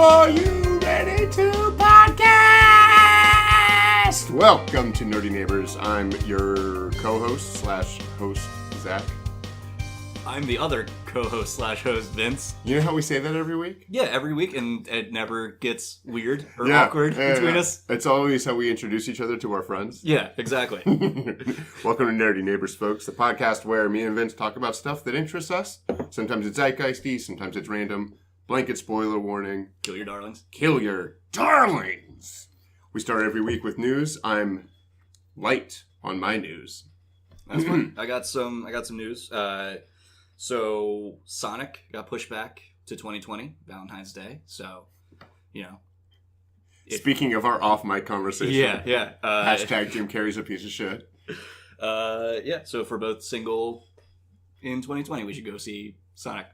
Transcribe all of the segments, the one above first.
Are you ready to podcast? Welcome to Nerdy Neighbors. I'm your co-host / host, Zack. I'm the other co-host / host, Vince. You know how we say that every week? Yeah, every week, and it never gets weird or awkward between us. It's always how we introduce each other to our friends. Yeah, exactly. Welcome to Nerdy Neighbors, folks, the podcast where me and Vince talk about stuff that interests us. Sometimes it's zeitgeisty, sometimes it's random. Blanket spoiler warning. Kill your darlings. Kill your darlings. We start every week with news. I'm light on my news. That's fun. I got some news. So Sonic got pushed back to 2020, Valentine's Day. So, you know. Speaking of our off-mic conversation. Yeah. Hashtag Jim Carrey's a piece of shit. Yeah, so for both single in 2020, we should go see Sonic.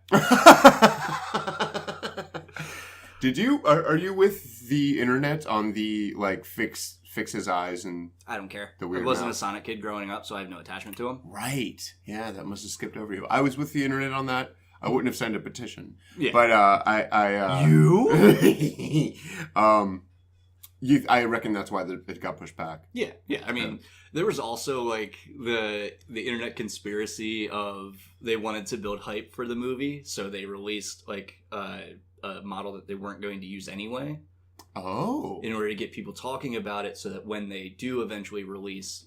Are you with the internet on the, like, fix his eyes and... I don't care. The weird I wasn't mouth? a Sonic kid growing up, so I have no attachment to him. Right. Yeah, that must have skipped over you. I was with the internet on that. I wouldn't have signed a petition. Yeah. But, You? I reckon that's why it got pushed back. Yeah. I mean, there was also, like, the internet conspiracy of they wanted to build hype for the movie, so they released, like, a model that they weren't going to use anyway. Oh. In order to get people talking about it so that when they do eventually release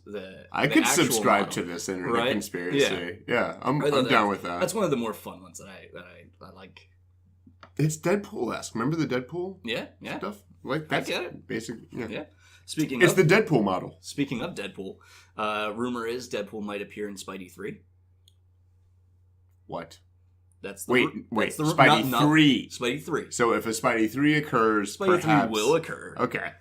I could subscribe model, to this internet conspiracy. Yeah, I'm down with that. That's one of the more fun ones that I like. It's Deadpool-esque. Remember the Deadpool Yeah. stuff? Like, that's I get it. Basic, yeah. It's the Deadpool model. Speaking of Deadpool, rumor is Deadpool might appear in Spidey 3. What? That's the Wait. That's the Spidey 3. Spidey 3. So if a Spidey 3 occurs, Spidey perhaps... 3 will occur. Okay.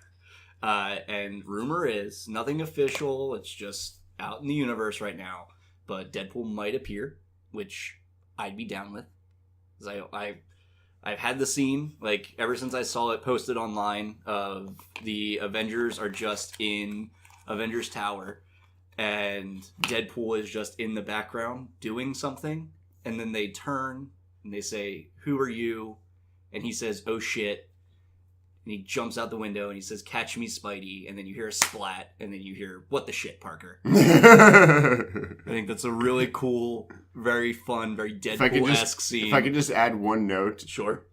And rumor is, nothing official, it's just out in the universe right now, but Deadpool might appear, which I'd be down with. Because I've had the scene, like, ever since I saw it posted online, of the Avengers are just in Avengers Tower, and Deadpool is just in the background doing something, and then they turn, and they say, "Who are you?" And he says, "Oh shit." And he jumps out the window, and he says, "Catch me, Spidey." And then you hear a splat, and then you hear, "What the shit, Parker?" I think that's a really cool, very fun, very Deadpool-esque scene. If I could just add one note. Sure.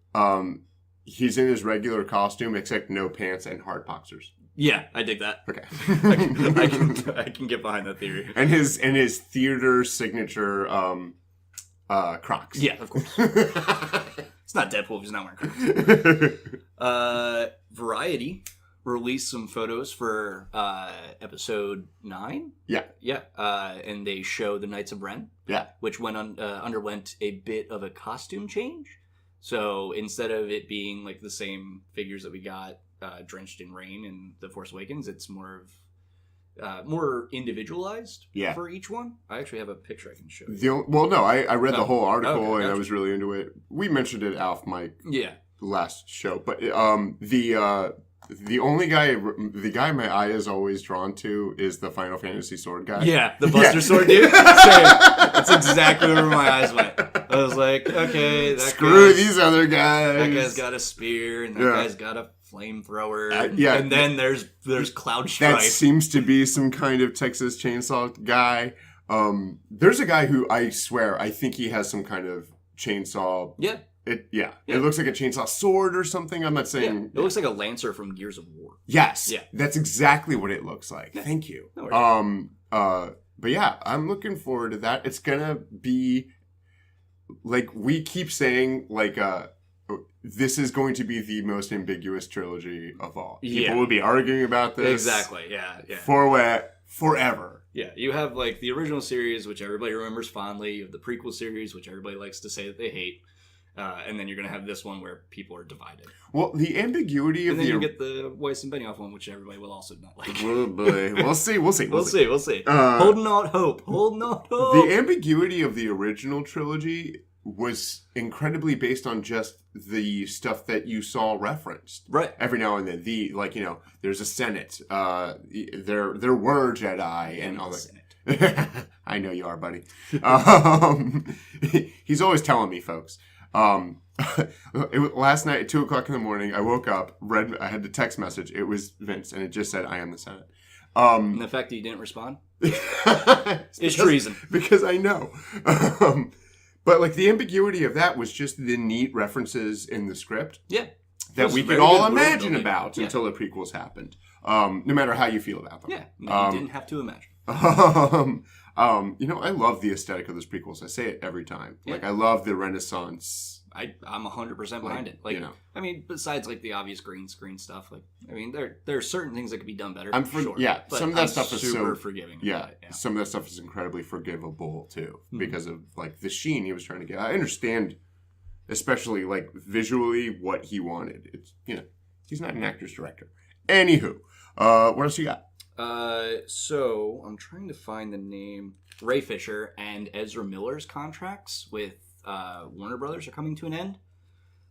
He's in his regular costume, except no pants and hard boxers. Yeah, I dig that. Okay. I can get behind that theory. And his theater signature Crocs. Yeah, of course. It's not Deadpool if he's not wearing Crocs. Variety released some photos for episode 9. Yeah. Yeah. And they show the Knights of Ren. Yeah. Which underwent a bit of a costume change. So instead of it being like the same figures that we got drenched in rain in The Force Awakens, it's more individualized for each one. I actually have a picture I can show you. I read the whole article and gotcha. I was really into it. We mentioned it off mic last show, but the only guy, my eye is always drawn to is the Final Fantasy sword guy. Yeah, the Buster Sword dude. Same. That's exactly where my eyes went. I was like, okay, screw these other guys. That guy's got a spear, and that guy's got a flamethrower. And then there's Cloud Strife. That seems to be some kind of Texas Chainsaw guy. There's a guy who I swear I think he has some kind of chainsaw. Yeah. It looks like a chainsaw sword or something. I'm not saying... It looks like a Lancer from Gears of War. Yes. Yeah. That's exactly what it looks like. Yeah. Thank you. No worries. But yeah, I'm looking forward to that. It's gonna be... Like, we keep saying, like, this is going to be the most ambiguous trilogy of all. People will be arguing about this. Exactly, yeah. Forever. Yeah, you have, like, the original series, which everybody remembers fondly. You have the prequel series, which everybody likes to say that they hate. And then you're going to have this one where people are divided. Well, the ambiguity of and then you get the Weiss and Benioff one, which everybody will also not like. Oh, boy. We'll see. We'll see. Holding out hope. The ambiguity of the original trilogy was incredibly based on just the stuff that you saw referenced. Right. Every now and then. There's a Senate. There were Jedi and all that. Senate. I know you are, buddy. He's always telling me, folks. Last night at 2:00 in the morning, I woke up, I had the text message. It was Vince, and it just said, "I am the Senate." And the fact that you didn't respond is treason. Because I know. But like the ambiguity of that was just the neat references in the script. Yeah. That we could all imagine about until the prequels happened. No matter how you feel about them. Yeah. You didn't have to imagine. I love the aesthetic of those prequels. I say it every time. Yeah. Like, I love the Renaissance. I'm 100% behind it. Like, I mean, besides like the obvious green screen stuff, like, I mean, there are certain things that could be done better. Sure. Yeah, some of that stuff is super forgiving. Yeah, some of that stuff is incredibly forgivable too, because of like the sheen he was trying to get. I understand, especially like visually, what he wanted. It's he's not an actor's director. Anywho, what else you got? So I'm trying to find the name. Ray Fisher and Ezra Miller's contracts with Warner Brothers are coming to an end,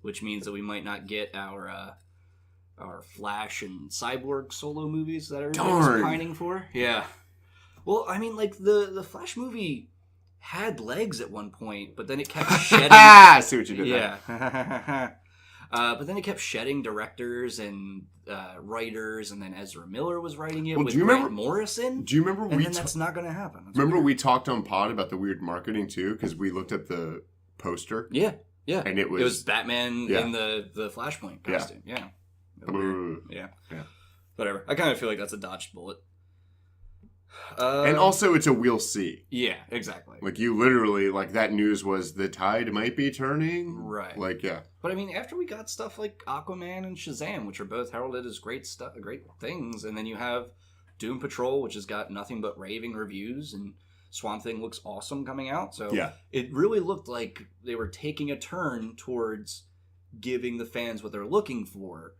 which means that we might not get our Flash and Cyborg solo movies that everybody's pining for. Yeah. Well, I mean, like the Flash movie had legs at one point, but then it kept shedding. I see what you did there. Yeah. But then it kept shedding directors and writers, and then Ezra Miller was writing it with Grant Morrison. Do you remember? And then that's not going to happen. We talked on Pod about the weird marketing too, because we looked at the poster. Yeah, and it was Batman in the Flashpoint costume. Yeah. Yeah. Whatever. I kind of feel like that's a dodged bullet. And also, it's a we'll see. Yeah, exactly. Like, you literally, like, that news was the tide might be turning. Right. Like, yeah. But, I mean, after we got stuff like Aquaman and Shazam, which are both heralded as great things, and then you have Doom Patrol, which has got nothing but raving reviews, and Swamp Thing looks awesome coming out. So, it really looked like they were taking a turn towards giving the fans what they're looking for.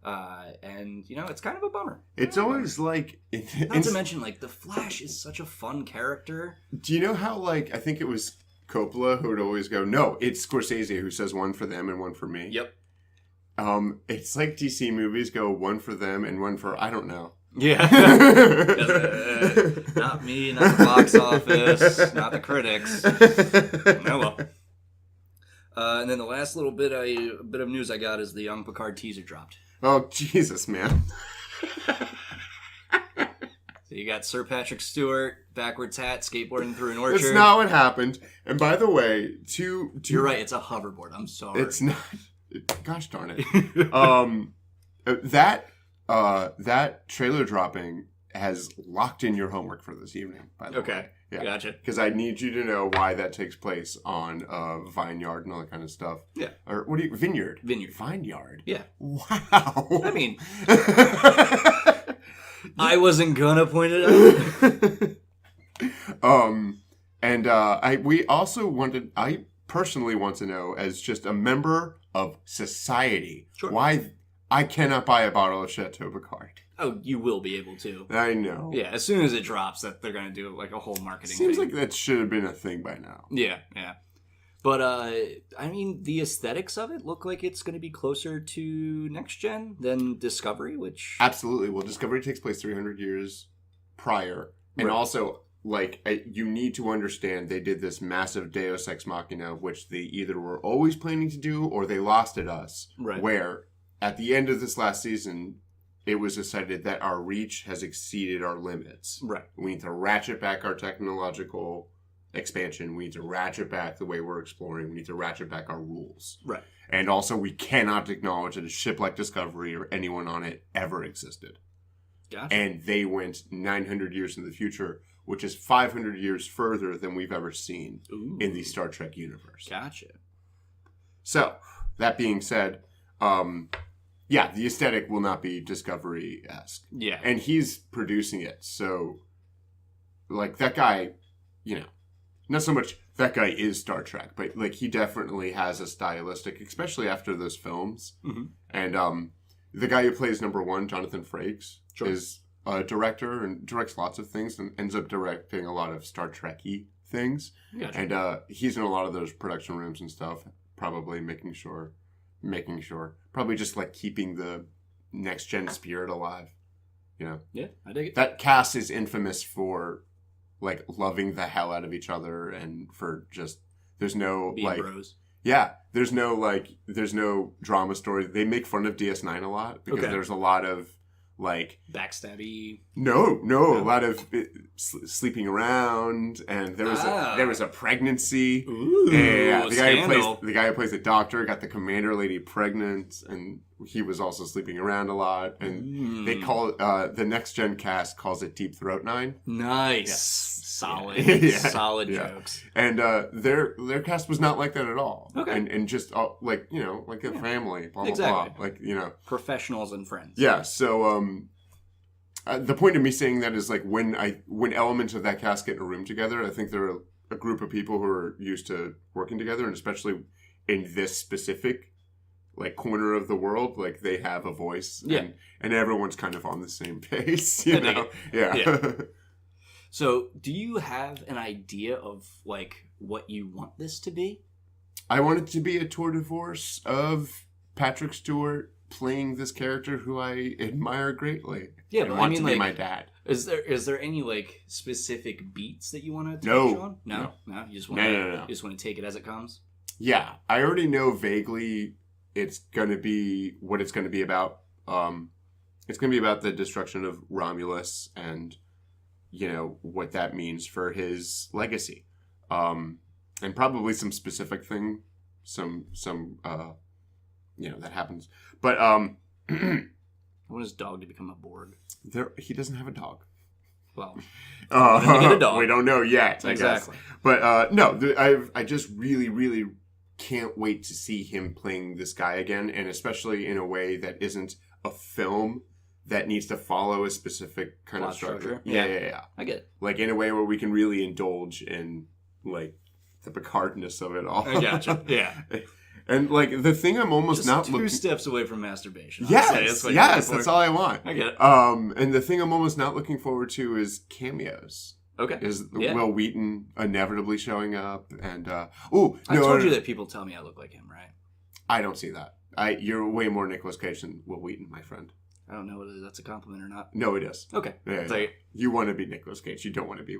And it's kind of a bummer. It's always like, not to mention, like, the Flash is such a fun character. Do you know how, like, I think it was Coppola who would always go, no, it's Scorsese who says one for them and one for me. Yep. It's like DC movies go one for them and one for I don't know. Yeah. Not me, not the box office, not the critics. Oh well. And then the last little bit of news I got is the Young Picard teaser dropped. Oh, Jesus, man. So you got Sir Patrick Stewart, backwards hat, skateboarding through an orchard. That's not what happened. And by the way, You're right, it's a hoverboard. I'm sorry. It's not. Gosh darn it. That trailer dropping has locked in your homework for this evening, by the way. Okay. Yeah. Gotcha. Because I need you to know why that takes place on vineyard and all that kind of stuff. Yeah. Or what do you... Vineyard. Vineyard. Yeah. Wow. I mean... I wasn't gonna point it out. We also wanted... I personally want to know, as just a member of society, why I cannot buy a bottle of Chateau Picard. Oh, you will be able to. I know. Yeah, as soon as it drops, that they're going to do like a whole marketing Seems thing. like that should have been a thing by now. Yeah. But, I mean, the aesthetics of it look like it's going to be closer to Next Gen than Discovery, which... Absolutely. Well, Discovery takes place 300 years prior. And also, like, you need to understand they did this massive Deus Ex Machina, which they either were always planning to do or they lost at us. Right. Where, at the end of this last season... It was decided that our reach has exceeded our limits. Right. We need to ratchet back our technological expansion. We need to ratchet back the way we're exploring. We need to ratchet back our rules. Right. And also, we cannot acknowledge that a ship like Discovery or anyone on it ever existed. Gotcha. And they went 900 years in the future, which is 500 years further than we've ever seen in the Star Trek universe. Gotcha. So, that being said... yeah, the aesthetic will not be Discovery-esque. Yeah. And he's producing it, so... Like, that guy, not so much that guy is Star Trek, but, like, he definitely has a stylistic, especially after those films. Mm-hmm. And the guy who plays number one, Jonathan Frakes, is a director and directs lots of things and ends up directing a lot of Star Trek-y things. Gotcha. And he's in a lot of those production rooms and stuff, probably making sure, probably just like keeping the next gen spirit alive, Yeah, I dig it. That cast is infamous for like loving the hell out of each other and for just there's no being like bros. Yeah, there's no drama story. They make fun of DS9 a lot because there's a lot of like backstabby. No, a lot of sleeping around, and there was a pregnancy. Ooh, the guy who plays the doctor got the commander lady pregnant, and he was also sleeping around a lot. And they call the next gen cast calls it Deep Throat 9. Nice, yes. solid, solid jokes. And their cast was not like that at all. Okay, and just like a family, blah blah exactly. blah, like professionals and friends. Yeah, so the point of me saying that is like when elements of that cast get in a room together, I think they're a group of people who are used to working together, and especially in this specific like corner of the world, like they have a voice, and everyone's kind of on the same pace, you know? Yeah. So, do you have an idea of like what you want this to be? I want it to be a tour de force of Patrick Stewart playing this character who I admire greatly. Yeah, and want to be my dad. Is there any like specific beats that you want to touch on? No. You just want no. You just want to take it as it comes. Yeah, I already know vaguely it's going to be what it's going to be about. It's going to be about the destruction of Romulus and what that means for his legacy, and probably some specific thing, some that happens. But I want his dog to become a Borg. He doesn't have a dog. Well, get a dog. We don't know yet. Exactly. I guess. But no, I just really, really can't wait to see him playing this guy again, and especially in a way that isn't a film that needs to follow a specific kind of structure. Yeah. I get it. Like in a way where we can really indulge in like the Picardness of it all. I gotcha. Yeah. And like the thing I'm almost just not two steps away from masturbation. Yes, that's all I want. I get it. And the thing I'm almost not looking forward to is cameos. Okay. Is Will Wheaton inevitably showing up? And I told you that people tell me I look like him, right? I don't see that. You're way more Nicolas Cage than Will Wheaton, my friend. I don't know whether that's a compliment or not. No, it is. Okay. Yeah. You want to be Nicolas Cage. You don't want to be...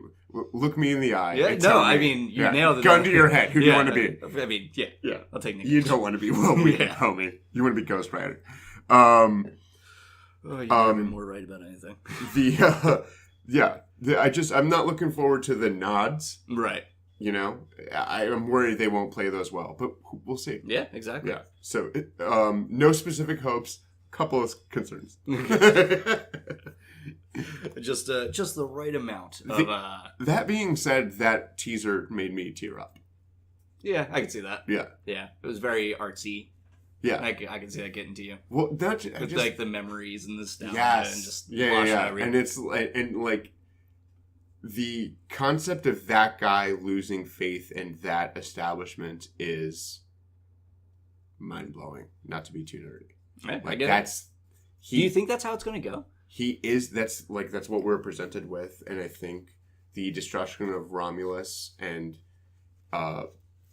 Look me in the eye. Yeah, no, I mean, you nailed it. Gun to your head. Who do you want to be? I mean, yeah. I'll take Nicolas. You don't want to be Will Wheaton, homie. You want to be Ghost Rider. You've never been more right about anything. I'm not looking forward to the nods. Right. I'm worried they won't play those well, but we'll see. Yeah, exactly. Yeah. So, no specific hopes. Couple of concerns. just the right amount of That being said, that teaser made me tear up. Yeah, I can see that. Yeah. It was very artsy. Yeah, I can see that getting to you. Well, like the memories and the stuff. Yes. And just And it's like the concept of that guy losing faith in that establishment is mind blowing. Not to be too nerdy. I get it. Do you think that's how it's going to go? That's what we're presented with, and I think the destruction of Romulus and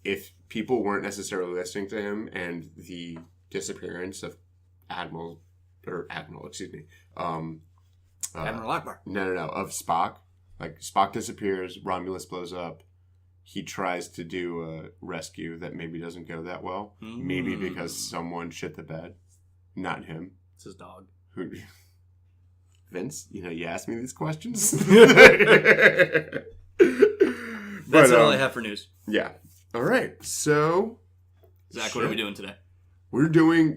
if people weren't necessarily listening to him, and the disappearance of Admiral, excuse me, Admiral Akbar. No, of Spock. Like Spock disappears, Romulus blows up. He tries to do a rescue that maybe doesn't go that well. Maybe because someone shit the bed. Not him. It's his dog. Vince, you asked me these questions. That's all I have for news. Yeah. All right. So, Zach, what are we doing today? We're doing,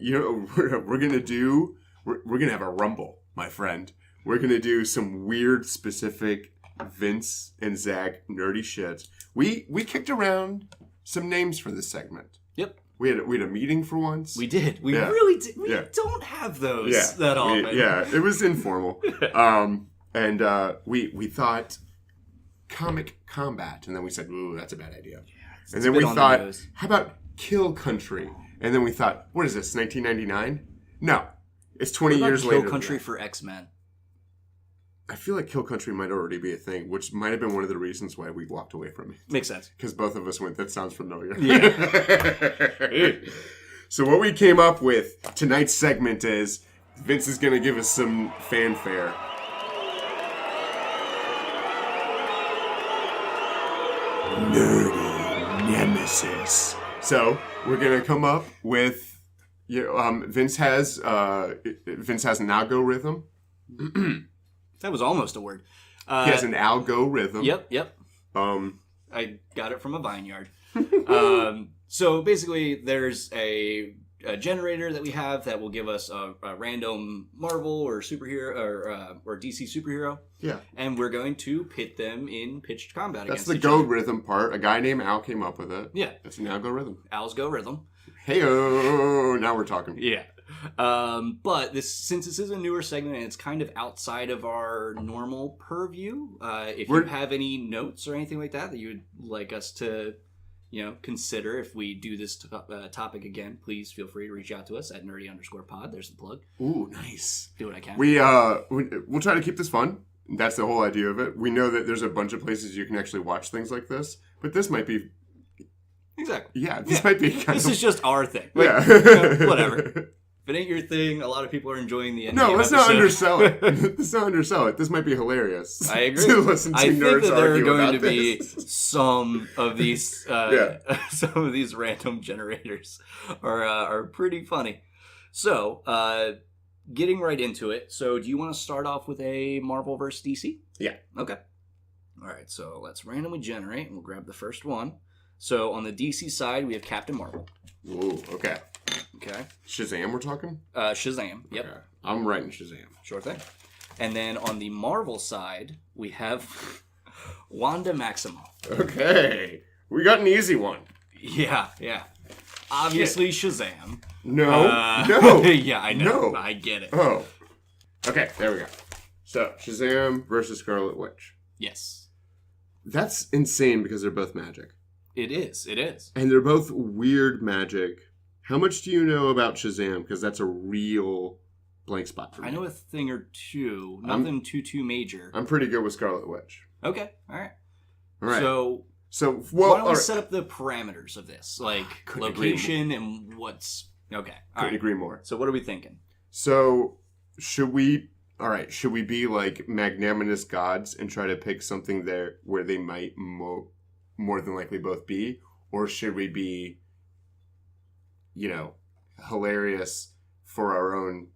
we're going to have a rumble, my friend. We're going to do some weird, specific Vince and Zack nerdy shit. We kicked around some names for this segment. Yep. We had a meeting for once. We did. We really did. We don't have those that often. It was informal. And we thought comic combat, and then we said, ooh, that's a bad idea. Yeah, and then we thought, how about Kill Country? And then we thought, what is this, 1999? No, it's 20 years later. Kill Country for X-Men. I feel like Kill Country might already be a thing, which might have been one of the reasons why we walked away from it. Makes sense. Because both of us went, that sounds familiar. Yeah. So what we came up with tonight's segment is Vince is going to give us some fanfare. Nerdy Nemesis. So we're gonna come up with, Vince has an algorithm. That was almost a word. He has an algorithm. Yep. Um, I got it from a vineyard. So basically, there's a generator that we have that will give us a random Marvel or superhero or DC superhero. Yeah. And we're going to pit them in pitched combat That's against each the other. go rhythm part. A guy named Al came up with it. Yeah. It's an algorithm. Al's go rhythm. Hey-oh, now we're talking. Yeah. But since this is a newer segment and it's kind of outside of our normal purview, if you have any notes or anything like that you would like us to, consider if we do this topic again, please feel free to reach out to us at nerdy_pod. There's the plug. Ooh, nice. Do what I can. We'll try to keep this fun. That's the whole idea of it. We know that there's a bunch of places you can actually watch things like this, but this might be... Exactly. Yeah, this might be kind This of... is just our thing. Like, yeah. Whatever. If it ain't your thing, a lot of people are enjoying the end. No, let's not undersell it. Let's not undersell it. This might be hilarious. I agree. To listen to I think nerds that there are argue going about to be this. some of these some of these random generators are pretty funny. So, getting right into it. So, do you want to start off with a Marvel vs. DC? Yeah. Okay. All right. So let's randomly generate, and we'll grab the first one. So on the DC side, we have Captain Marvel. Ooh, okay. Okay. Shazam, we're talking? Shazam. Yep. Okay. I'm writing Shazam. Sure thing. And then on the Marvel side, we have Wanda Maximoff. Okay. We got an easy one. Yeah. Obviously Shazam. No. Yeah, I know. No. I get it. Oh. Okay, there we go. So, Shazam versus Scarlet Witch. Yes. That's insane because they're both magic. It is. And they're both weird magic. How much do you know about Shazam? Because that's a real blank spot for me. I know a thing or two. Nothing too major. I'm pretty good with Scarlet Witch. Okay. All right. So why don't we set up the parameters of this? Like location and what's... Okay. Couldn't agree more. So what are we thinking? So should we be like magnanimous gods and try to pick something there where they might more than likely both be? Or should we be, hilarious for our own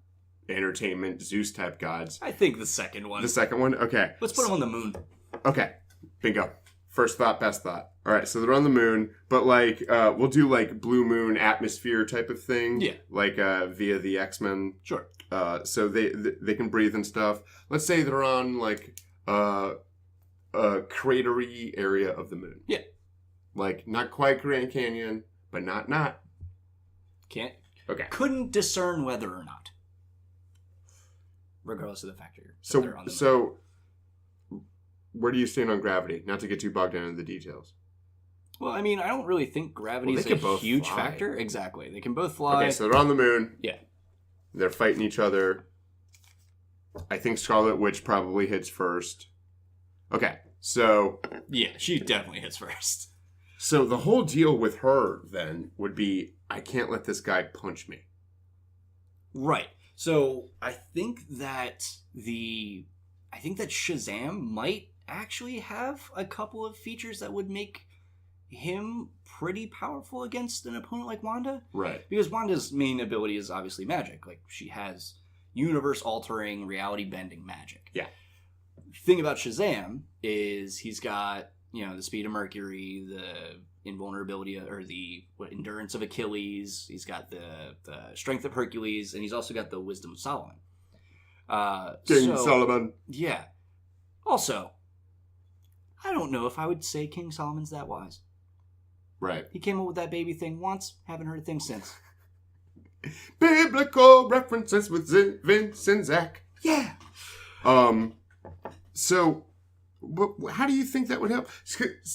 entertainment, Zeus type gods? I think the second one. The second one? Okay. Let's put them on the moon. Okay. Bingo. First thought, best thought. All right, so they're on the moon, but we'll do like blue moon atmosphere type of thing. Yeah. Like via the X-Men. Sure. So they can breathe and stuff. Let's say they're on like a cratery area of the moon. Yeah. Like not quite Grand Canyon, but not. Can't. Okay. Couldn't discern whether or not. Regardless of the factor. So where do you stand on gravity? Not to get too bogged down in the details. Well, I mean, I don't really think gravity is a huge factor. Exactly. They can both fly. Okay, so they're on the moon. Yeah. They're fighting each other. I think Scarlet Witch probably hits first. Okay, so... Yeah, she definitely hits first. So the whole deal with her, then, would be, I can't let this guy punch me. Right. So I think that Shazam might actually have a couple of features that would make him pretty powerful against an opponent like Wanda. Right. Because Wanda's main ability is obviously magic. Like, she has universe-altering, reality-bending magic. Yeah. Thing about Shazam is he's got, the speed of Mercury, the invulnerability, or the endurance of Achilles. He's got the strength of Hercules, and he's also got the wisdom of Solomon. King Solomon. Yeah. Also, I don't know if I would say King Solomon's that wise. Right. He came up with that baby thing once, haven't heard a thing since. Biblical references with Vince and Zack. Yeah. So, how do you think that would help?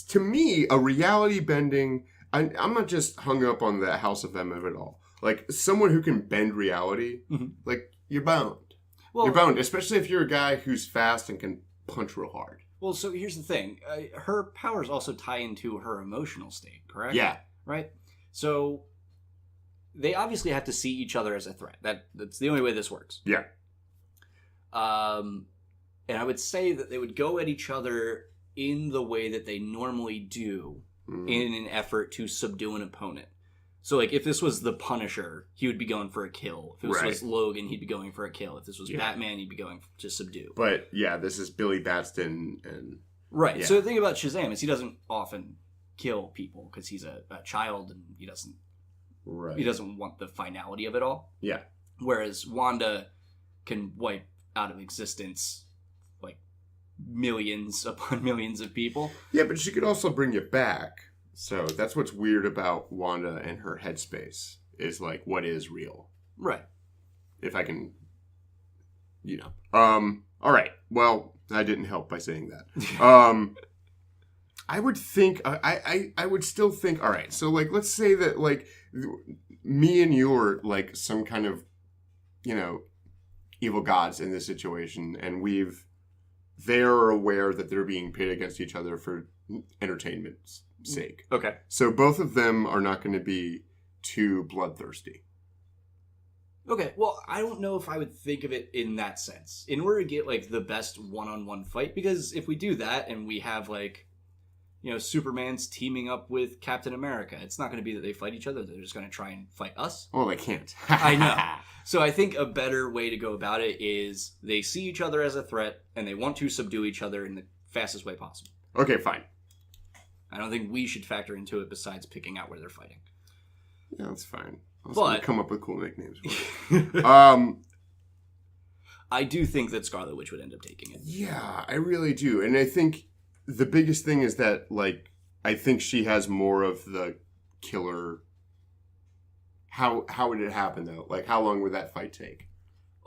To me, a reality bending... I'm not just hung up on the House of M at all. Like, someone who can bend reality, like, you're bound. Well, you're bound, especially if you're a guy who's fast and can punch real hard. Well, so here's the thing. Her powers also tie into her emotional state, correct? Yeah. Right? So, they obviously have to see each other as a threat. That's the only way this works. Yeah. And I would say that they would go at each other in the way that they normally do in an effort to subdue an opponent. So, like, if this was the Punisher, he would be going for a kill. If this was Logan, he'd be going for a kill. If this was Batman, he'd be going to subdue. But, yeah, this is Billy Batson and... Right. Yeah. So the thing about Shazam is he doesn't often kill people because he's a child and he doesn't want the finality of it all. Yeah. Whereas Wanda can wipe out of existence like millions upon millions of people. Yeah, but she could also bring you back. So that's what's weird about Wanda and her headspace is like what is real. Right. If I can, all right. Well, I didn't help by saying that. I would think, I would still think, all right, so, like, let's say that, like, me and you are, like, some kind of, evil gods in this situation, and they're aware that they're being pitted against each other for entertainment's sake. Okay. So both of them are not going to be too bloodthirsty. Okay, well, I don't know if I would think of it in that sense. In order to get, like, the best one-on-one fight, because if we do that and we have, like, Superman's teaming up with Captain America, it's not going to be that they fight each other. They're just going to try and fight us. Well, they can't. I know. So I think a better way to go about it is they see each other as a threat and they want to subdue each other in the fastest way possible. Okay, fine. I don't think we should factor into it besides picking out where they're fighting. Yeah, that's fine. But come up with cool nicknames. I do think that Scarlet Witch would end up taking it. Yeah, I really do. And I think the biggest thing is that, like, I think she has more of the killer. How would it happen, though? Like, how long would that fight take?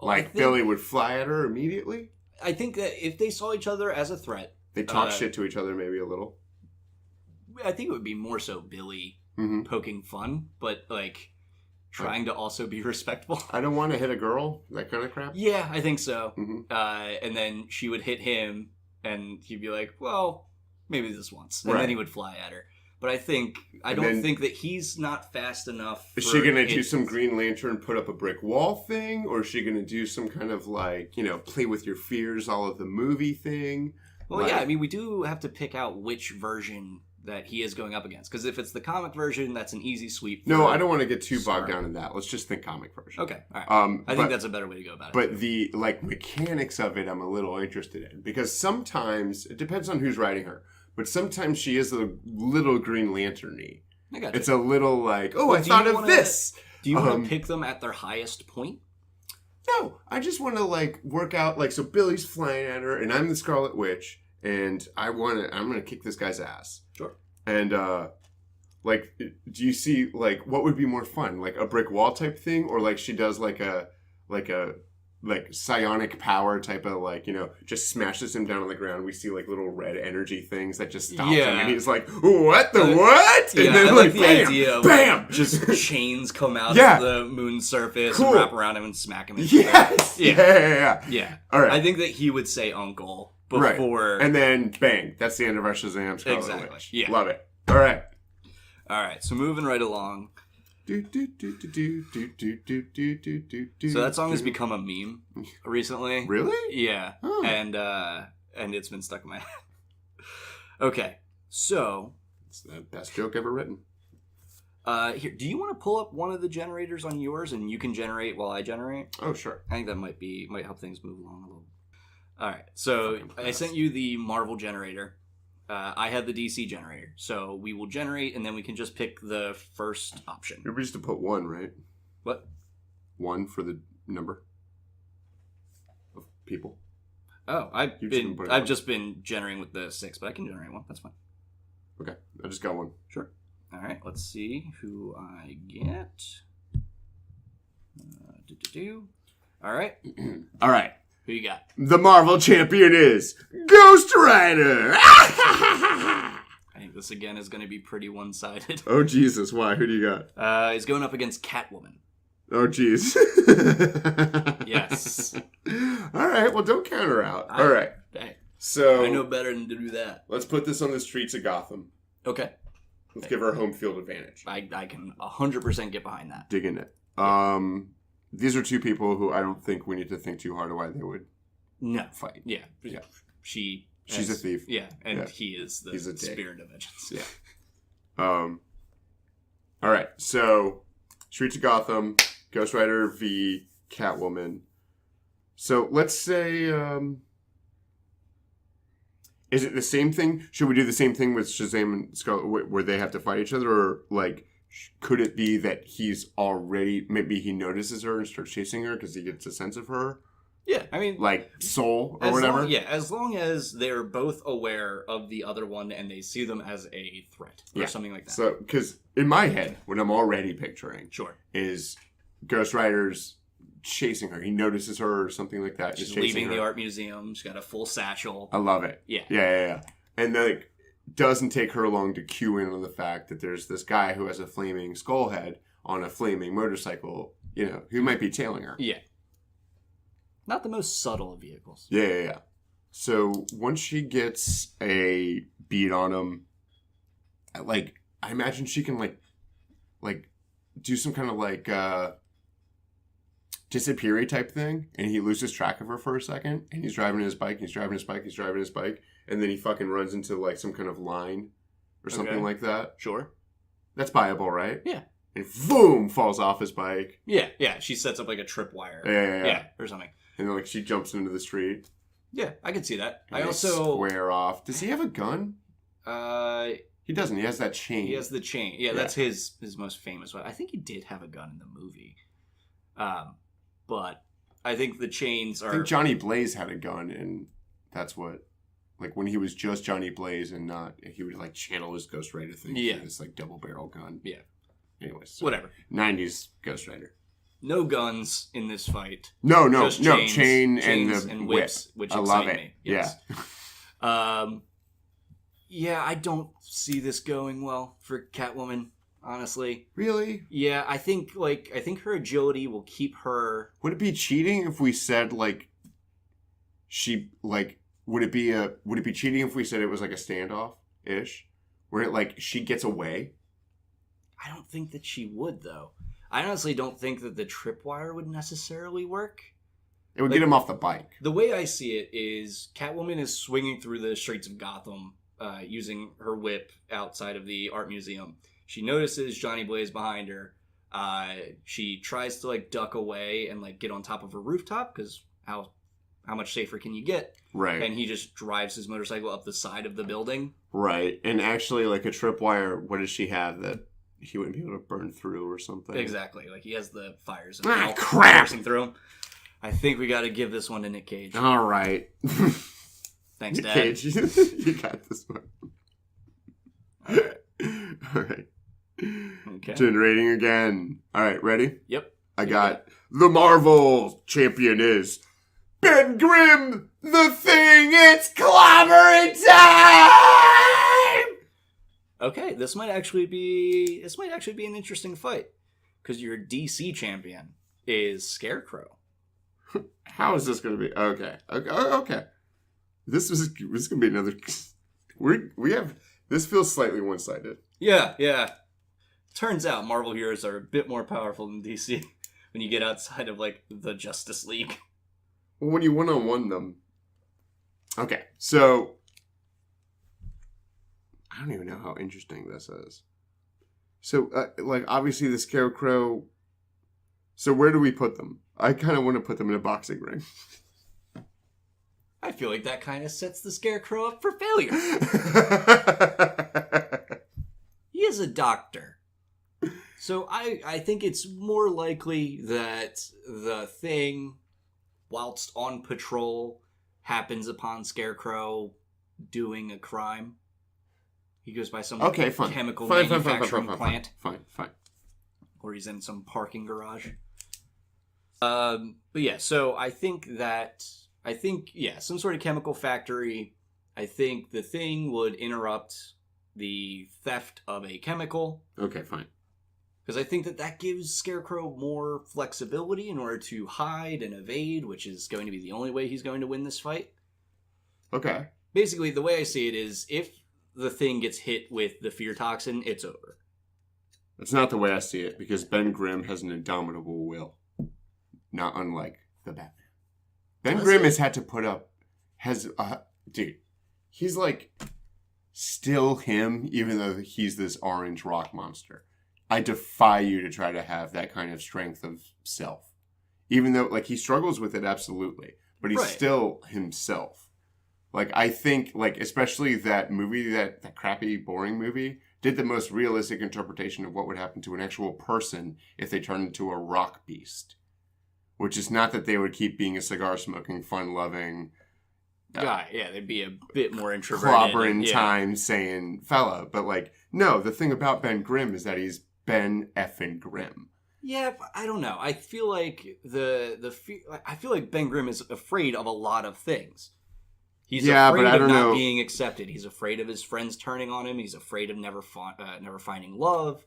Well, Billy would fly at her immediately? I think that if they saw each other as a threat... They talk shit to each other maybe a little. I think it would be more so Billy poking fun, but, like... trying to also be respectful. I don't want to hit a girl, that kind of crap. Yeah, I think so. Mm-hmm. And then she would hit him, and he'd be like, well, maybe this once. And then he would fly at her. But I don't think that he's not fast enough. Is she going to do some Green Lantern, put up a brick wall thing? Or is she going to do some kind of, like, play with your fears, all of the movie thing? Well, yeah, I mean, we do have to pick out which version that he is going up against. Because if it's the comic version, that's an easy sweep. No, I don't want to get too bogged down in that. Let's just think comic version. Okay, all right. I think that's a better way to go about it. But the, like, mechanics of it I'm a little interested in. Because sometimes, it depends on who's writing her, but sometimes she is a little Green Lantern-y. I got you. It's a little like, I thought of this! Do you want to pick them at their highest point? No, I just want to, like, work out, like, so Billy's flying at her, and I'm the Scarlet Witch, and I'm going to kick this guy's ass. Sure. And, like, do you see, like, what would be more fun? Like, a brick wall type thing? Or, like, she does, like psionic power type of, like, just smashes him down on the ground. We see, like, little red energy things that just stop him. And he's like, what the what? Yeah, and then, I like the idea of, bam! Just chains come out of the moon's surface and wrap around him and smack him. Yes! Yeah. All right. I think that he would say uncle before. Right. And then, bang. That's the end of our Shazam Scarlet Witch. Yeah. Love it. All right. So moving right along. So that song has become a meme recently. Really? Yeah. Oh. And it's been stuck in my head. Okay. So it's the best joke ever written. Here, do you want to pull up one of the generators on yours and you can generate while I generate? Oh, sure. I think that might help things move along a little. All right. So I sent you the Marvel generator. I had the DC generator. So we will generate, and then we can just pick the first option. You're supposed to put 1, right? What? 1 for the number of people. Oh, I've just been generating with the 6, but I can generate 1. That's fine. Okay, I just got 1. Sure. All right, let's see who I get. All right. All right. Who you got? The Marvel champion is Ghost Rider! I think this again is going to be pretty one-sided. Oh, Jesus. Why? Who do you got? He's going up against Catwoman. Oh, jeez. Yes. All right. Well, don't count her out. All right. Hey, so I know better than to do that. Let's put this on the streets of Gotham. Okay. Let's give her a home field advantage. I can 100% get behind that. Dig in it. These are two people who I don't think we need to think too hard why they would fight. Yeah. She's a thief. Yeah, and he is the spirit of vengeance. Yeah. All right, so Streets of Gotham, Ghost Rider v. Catwoman. So let's say, is it the same thing? Should we do the same thing with Shazam and Scarlet, where they have to fight each other, or like, could it be that he's already maybe he notices her and starts chasing her because he gets a sense of her? Yeah, I mean, like Soul or whatever. As long as they're both aware of the other one and they see them as a threat or something like that. So, because in my head, what I'm already picturing, is Ghost Rider's chasing her. He notices her or something like that. She's leaving the art museum. She's got a full satchel. I love it. Yeah. And like, doesn't take her long to cue in on the fact that there's this guy who has a flaming skull head on a flaming motorcycle. Who might be tailing her. Yeah. Not the most subtle of vehicles. Yeah. So once she gets a beat on him, like, I imagine she can like do some kind of like disappear type thing, and he loses track of her for a second, and he's driving his bike, and then he fucking runs into like some kind of line or something like that. Sure. That's viable, right? Yeah. And boom, falls off his bike. Yeah. She sets up like a tripwire. Yeah. Or something. And then like she jumps into the street. Yeah, I can see that. I also square off. Does he have a gun? He doesn't. He has that chain. He has the chain. Yeah, that's his most famous one. I think he did have a gun in the movie. But I think the chains are... I think Johnny Blaze had a gun, and that's what... Like, when he was just Johnny Blaze and not... He would, like, channel his Ghost Rider thing. Yeah. This, like, double-barrel gun. Yeah. Anyways. So whatever. 90s Ghost Rider. No guns in this fight. No. Chain and whips, which I love it. Me. Yes. Yeah. I don't see this going well for Catwoman, honestly. Really? Yeah, I think her agility will keep her... Would it be cheating if we said, like, she, like, would it be cheating if we said it was, like, a standoff-ish? Where, like, she gets away? I don't think that she would, though. I honestly don't think that the tripwire would necessarily work. It would get him off the bike. The way I see it is Catwoman is swinging through the streets of Gotham using her whip outside of the art museum. She notices Johnny Blaze behind her. She tries to like duck away and like get on top of a rooftop because how much safer can you get? Right. And he just drives his motorcycle up the side of the building. Right. And actually, like a tripwire, what does she have that he wouldn't be able to burn through or something? Exactly. Like he has the fires and crap coursing through him. I think we got to give this one to Nick Cage. All right. Thanks, Dad. Nick Cage, you got this one. All right. Okay. Generating again. All right, ready? Yep. I got the Marvel champion is Ben Grimm, the Thing. It's clobbering time. Okay, this might actually be an interesting fight because your DC champion is Scarecrow. How is this going to be? Okay. This is going to be another. We have this feels slightly one-sided. Yeah. Turns out Marvel heroes are a bit more powerful than DC when you get outside of like the Justice League. Well, when you one-on-one them. Okay, so I don't even know how interesting this is. So, like, obviously the Scarecrow. So where do we put them? I kind of want to put them in a boxing ring. I feel like that kind of sets the Scarecrow up for failure. He is a doctor. So I think it's more likely that the Thing, whilst on patrol, happens upon Scarecrow doing a crime. He goes by some chemical manufacturing plant. Fine. Or he's in some parking garage. But yeah, so I think some sort of chemical factory. I think the Thing would interrupt the theft of a chemical. Okay, fine. Because I think that gives Scarecrow more flexibility in order to hide and evade, which is going to be the only way he's going to win this fight. Okay. Basically, the way I see it is if the Thing gets hit with the fear toxin, it's over. That's not the way I see it, because Ben Grimm has an indomitable will. Not unlike the Batman. Ben Grimm has had to put up... Dude, he's like... Still him, even though he's this orange rock monster. I defy you to try to have that kind of strength of self. Even though, like, he struggles with it, absolutely. But he's still himself. Like, I think, like, especially that movie, that crappy, boring movie, did the most realistic interpretation of what would happen to an actual person if they turned into a rock beast. Which is not that they would keep being a cigar-smoking, fun-loving... guy, they'd be a bit more introverted. Clobbering time saying fella. But, like, no, the thing about Ben Grimm is that he's Ben effing Grimm. Yeah, but I don't know. I feel like I feel like Ben Grimm is afraid of a lot of things. He's afraid of not being accepted. He's afraid of his friends turning on him. He's afraid of never finding love.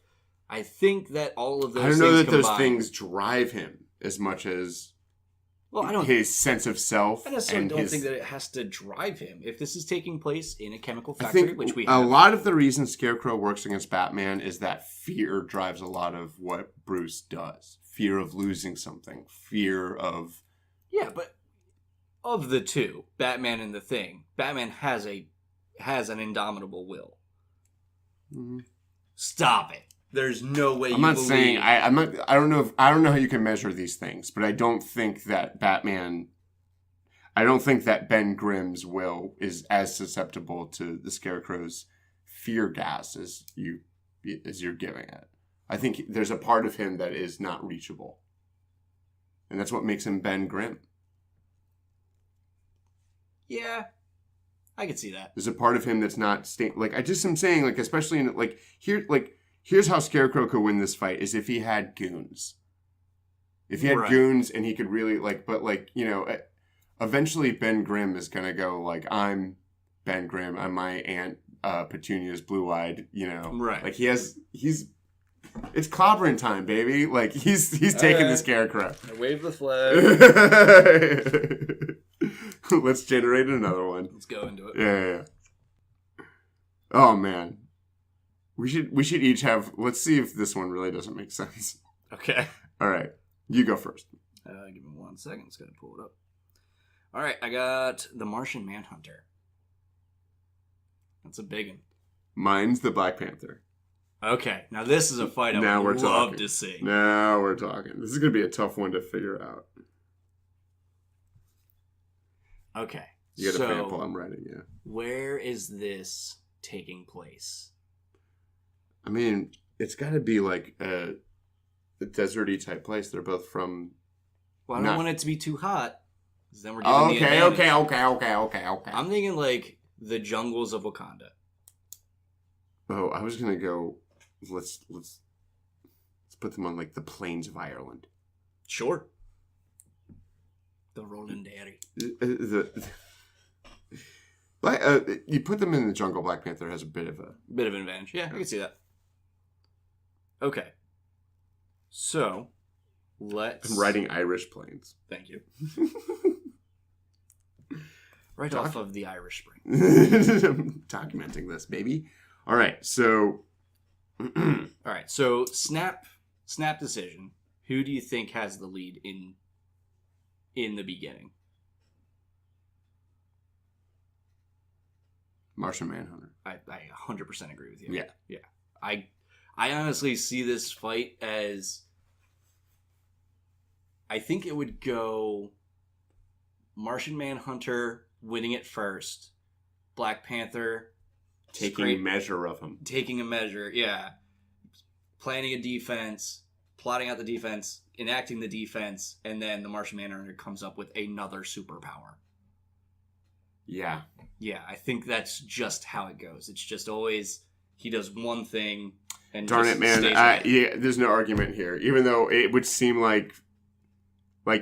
I think that all of those things I don't know that combined, those things drive him as much as his sense of self. I necessarily don't think that it has to drive him. If this is taking place in a chemical factory, which we have. A lot of the reason Scarecrow works against Batman is that fear drives a lot of what Bruce does. Fear of losing something. Fear of... Yeah, but of the two, Batman and the Thing, Batman has an indomitable will. Mm-hmm. Stop it. There's no way I'm not saying I don't know how you can measure these things, but I don't think that Ben Grimm's will is as susceptible to the Scarecrow's fear gas as you're giving it. I think there's a part of him that is not reachable. And that's what makes him Ben Grimm. Yeah. I could see that. There's a part of him that's not I'm saying, like, especially in, like, here, like, here's how Scarecrow could win this fight, is if he had goons. If he had goons and he could really, like, but, like, you know, eventually Ben Grimm is going to go, like, I'm Ben Grimm, I'm my Aunt Petunia's blue-eyed, you know. Right. Like, it's clobbering time, baby. Like, he's taking the Scarecrow. I wave the flag. Let's generate another one. Let's go into it. Yeah. Oh, man. We should each have... Let's see if this one really doesn't make sense. Okay. All right. You go first. Give me 1 second. Just got to pull it up. All right. I got the Martian Manhunter. That's a big one. Mine's the Black Panther. Okay. Now this is a fight I would love to see. Now we're talking. This is going to be a tough one to figure out. Okay. You got a sample I'm writing, yeah. Where is this taking place? I mean, it's got to be like a deserty type place. They're both from... Well, I don't want it to be too hot. Because then we're giving Okay. I'm thinking like the jungles of Wakanda. Oh, I was going to go... Let's put them on like the plains of Ireland. Sure. The Rolling Dairy. You put them in the jungle, Black Panther has a bit of an advantage. Yeah, I can see that. Okay. So, I'm writing Irish plains. Thank you. Off of the Irish Spring. I'm documenting this, baby. All right, so... so snap decision. Who do you think has the lead in the beginning? Martian Manhunter. I 100% agree with you. Yeah. I honestly see this fight as... I think it would go Martian Manhunter winning it first. Black Panther... Taking measure of him. Taking a measure, yeah. Planning a defense, plotting out the defense, enacting the defense, and then the Martian Manhunter comes up with another superpower. Yeah. Yeah, I think that's just how it goes. It's just always he does one thing and darn just it, man. stays there's no argument here. Even though it would seem like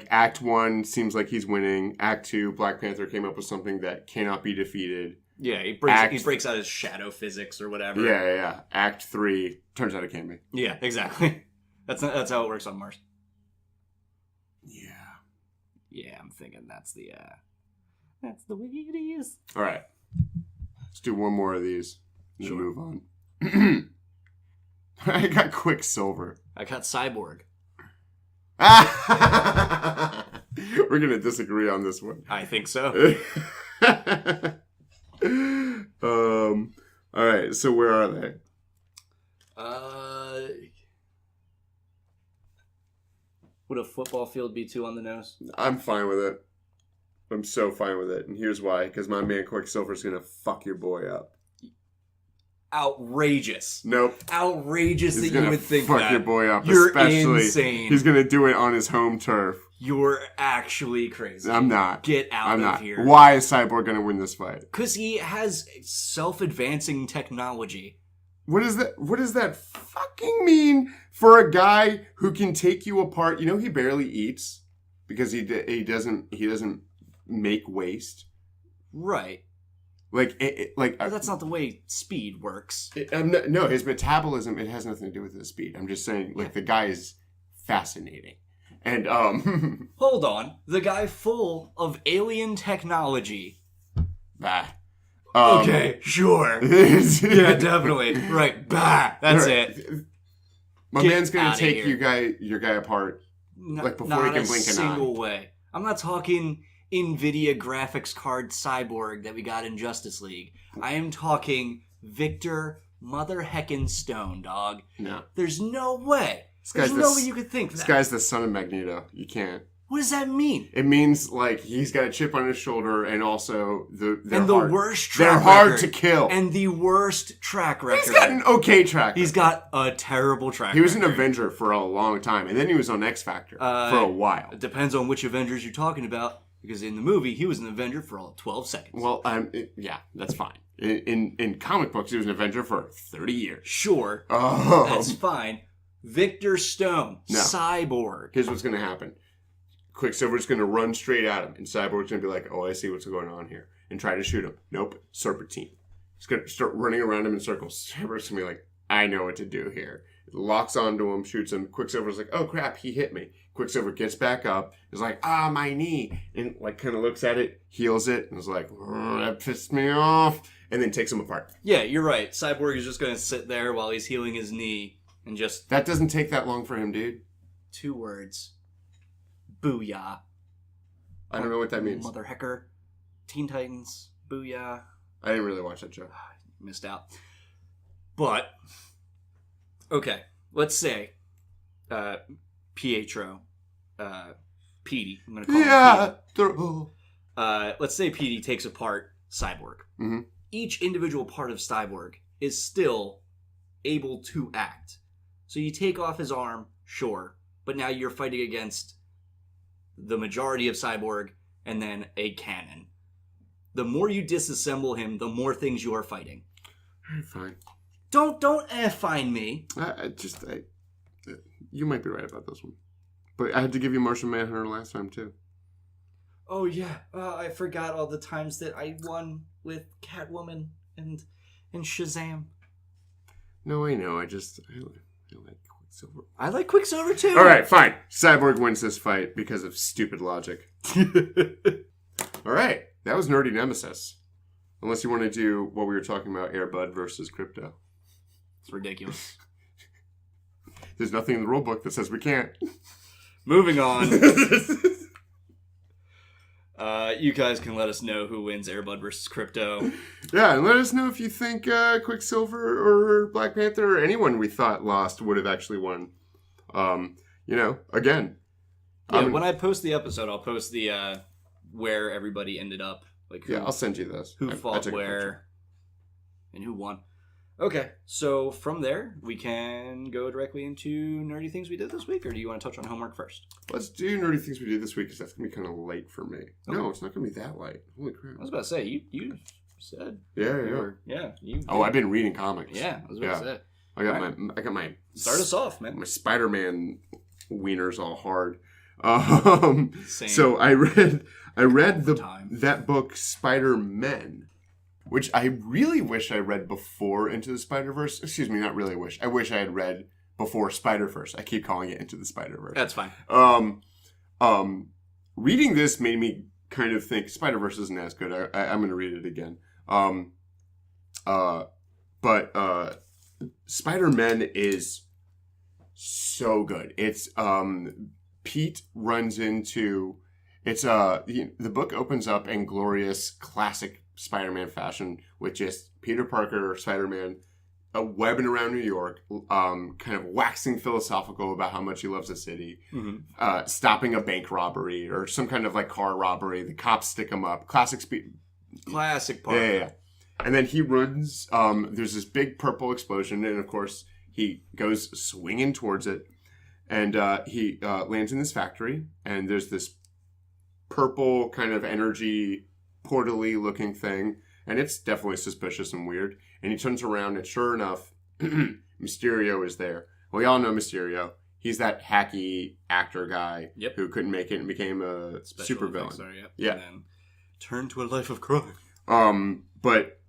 Act 1 seems like he's winning. Act 2, Black Panther came up with something that cannot be defeated. Yeah, he breaks out his shadow physics or whatever. Yeah. Act 3 turns out it can be. Yeah, exactly. That's how it works on Mars. Yeah. Yeah, I'm thinking that's the way it is. All right. Let's do one more of these and sure. Move on. I got Quicksilver. I got Cyborg. We're going to disagree on this one. I think so. All right, so where are they? Would a football field be too on the nose? I'm fine with it. I'm so fine with it. And here's why. Because my man Quicksilver's going to fuck your boy up. Outrageous. Nope. Outrageous that you would think fuck that. Your boy up. You're especially insane. He's going to do it on his home turf. You're actually crazy. I'm not. Get out of here. Why is Cyborg going to win this fight? Because he has self-advancing technology. What does that fucking mean for a guy who can take you apart? You know, he barely eats because he doesn't make waste. Right. Like but that's not the way speed works. No, his metabolism, it has nothing to do with his speed. I'm just saying, like, the guy is fascinating. And hold on, the guy full of alien technology. Bah. Okay, sure. Yeah, definitely. Right, bah. That's it. My man's gonna take your guy apart, like before he can blink an eye. Not a single way. I'm not talking NVIDIA graphics card cyborg that we got in Justice League. I am talking Victor Mother Heckin' Stone, dog. No. There's no way. There's no way you could think that. This guy's the son of Magneto. You can't. What does that mean? It means, like, he's got a chip on his shoulder, and also they're worst track record. They're hard to kill. And the worst track record. He's got an okay track record. He's got a terrible track record. He was an Avenger for a long time, and then he was on X Factor for a while. It depends on which Avengers you're talking about, because in the movie, he was an Avenger for all 12 seconds. Well, yeah, that's fine. In comic books, he was an Avenger for 30 years. Sure. That's fine. Victor Stone, no. Cyborg. Here's what's going to happen. Quicksilver's going to run straight at him, and Cyborg's going to be like, oh, I see what's going on here, and try to shoot him. Nope, Serpentine. He's going to start running around him in circles. Cyborg's going to be like, I know what to do here. Locks onto him, shoots him. Quicksilver's like, oh, crap, he hit me. Quicksilver gets back up, is like, my knee, and like kind of looks at it, heals it, and is like, that pissed me off, and then takes him apart. Yeah, you're right. Cyborg is just going to sit there while he's healing his knee and just... That doesn't take that long for him, dude. 2 words. Booyah. I don't know what that means. Mother Hecker. Teen Titans. Booyah. I didn't really watch that show. Missed out. But, okay. Let's say Pietro. Petey. I'm going to call him Petey. Let's say Petey takes apart Cyborg. Mm-hmm. Each individual part of Cyborg is still able to act. So you take off his arm, sure, but now you're fighting against the majority of Cyborg and then a cannon. The more you disassemble him, the more things you are fighting. Fine. Don't find me. You might be right about this one. But I had to give you Martian Manhunter last time, too. Oh, yeah. I forgot all the times that I won with Catwoman and Shazam. No, I know. I like Quicksilver. I like Quicksilver, too. All right, fine. Cyborg wins this fight because of stupid logic. All right. That was Nerdy Nemesis. Unless you want to do what we were talking about, Airbud versus Crypto. It's ridiculous. There's nothing in the rule book that says we can't. Moving on. You guys can let us know who wins Airbud versus Crypto. Yeah, and let us know if you think Quicksilver or Black Panther or anyone we thought lost would have actually won. Again. Yeah, when I post the episode, I'll post the where everybody ended up. Like I'll send you those. Who fought where and who won. Okay, so from there, we can go directly into nerdy things we did this week, or do you want to touch on homework first? Let's do nerdy things we did this week, because that's going to be kind of late for me. Okay. No, it's not going to be that late. Holy crap. I was about to say, you said. Yeah. You I've been reading comics. Yeah, I was about to say. I got my... Start us off, man. My Spider-Man wieners all hard. Same. So I read that book, Spider-Men, which I really wish I read before Into the Spider-Verse. Excuse me, not really wish. I wish I had read before Spider-Verse. I keep calling it Into the Spider-Verse. That's fine. Reading this made me kind of think Spider-Verse isn't as good. I'm going to read it again. But Spider-Men is so good. It's Pete runs into... It's the book opens up in glorious classic Spider-Man fashion with just Peter Parker, Spider-Man, webbing around New York, kind of waxing philosophical about how much he loves the city, stopping a bank robbery or some kind of like car robbery. The cops stick him up. Classic part. Yeah. And then he runs. There's this big purple explosion, and of course he goes swinging towards it, and he lands in this factory. And there's this purple kind of energy portal-y looking thing, and it's definitely suspicious and weird. And he turns around, and sure enough, Mysterio is there. We all know Mysterio. He's that hacky actor guy who couldn't make it and became a supervillain. Yeah. And then turned to a life of crime. But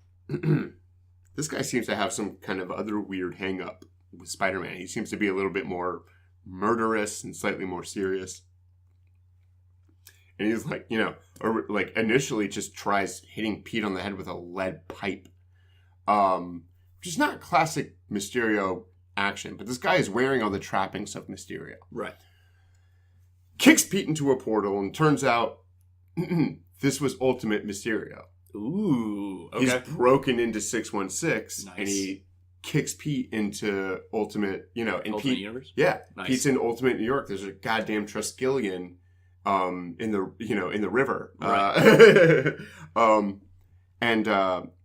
this guy seems to have some kind of other weird hang-up with Spider-Man. He seems to be a little bit more murderous and slightly more serious. And he's like, or like initially just tries hitting Pete on the head with a lead pipe. Which is not classic Mysterio action, but this guy is wearing all the trappings of Mysterio. Right. Kicks Pete into a portal, and turns out this was Ultimate Mysterio. Ooh, okay. He's broken into 616, nice. And he kicks Pete into Ultimate, Ultimate Pete, Universe? Yeah. Nice. Pete's in Ultimate New York. There's a goddamn Triskelion in the river. Right.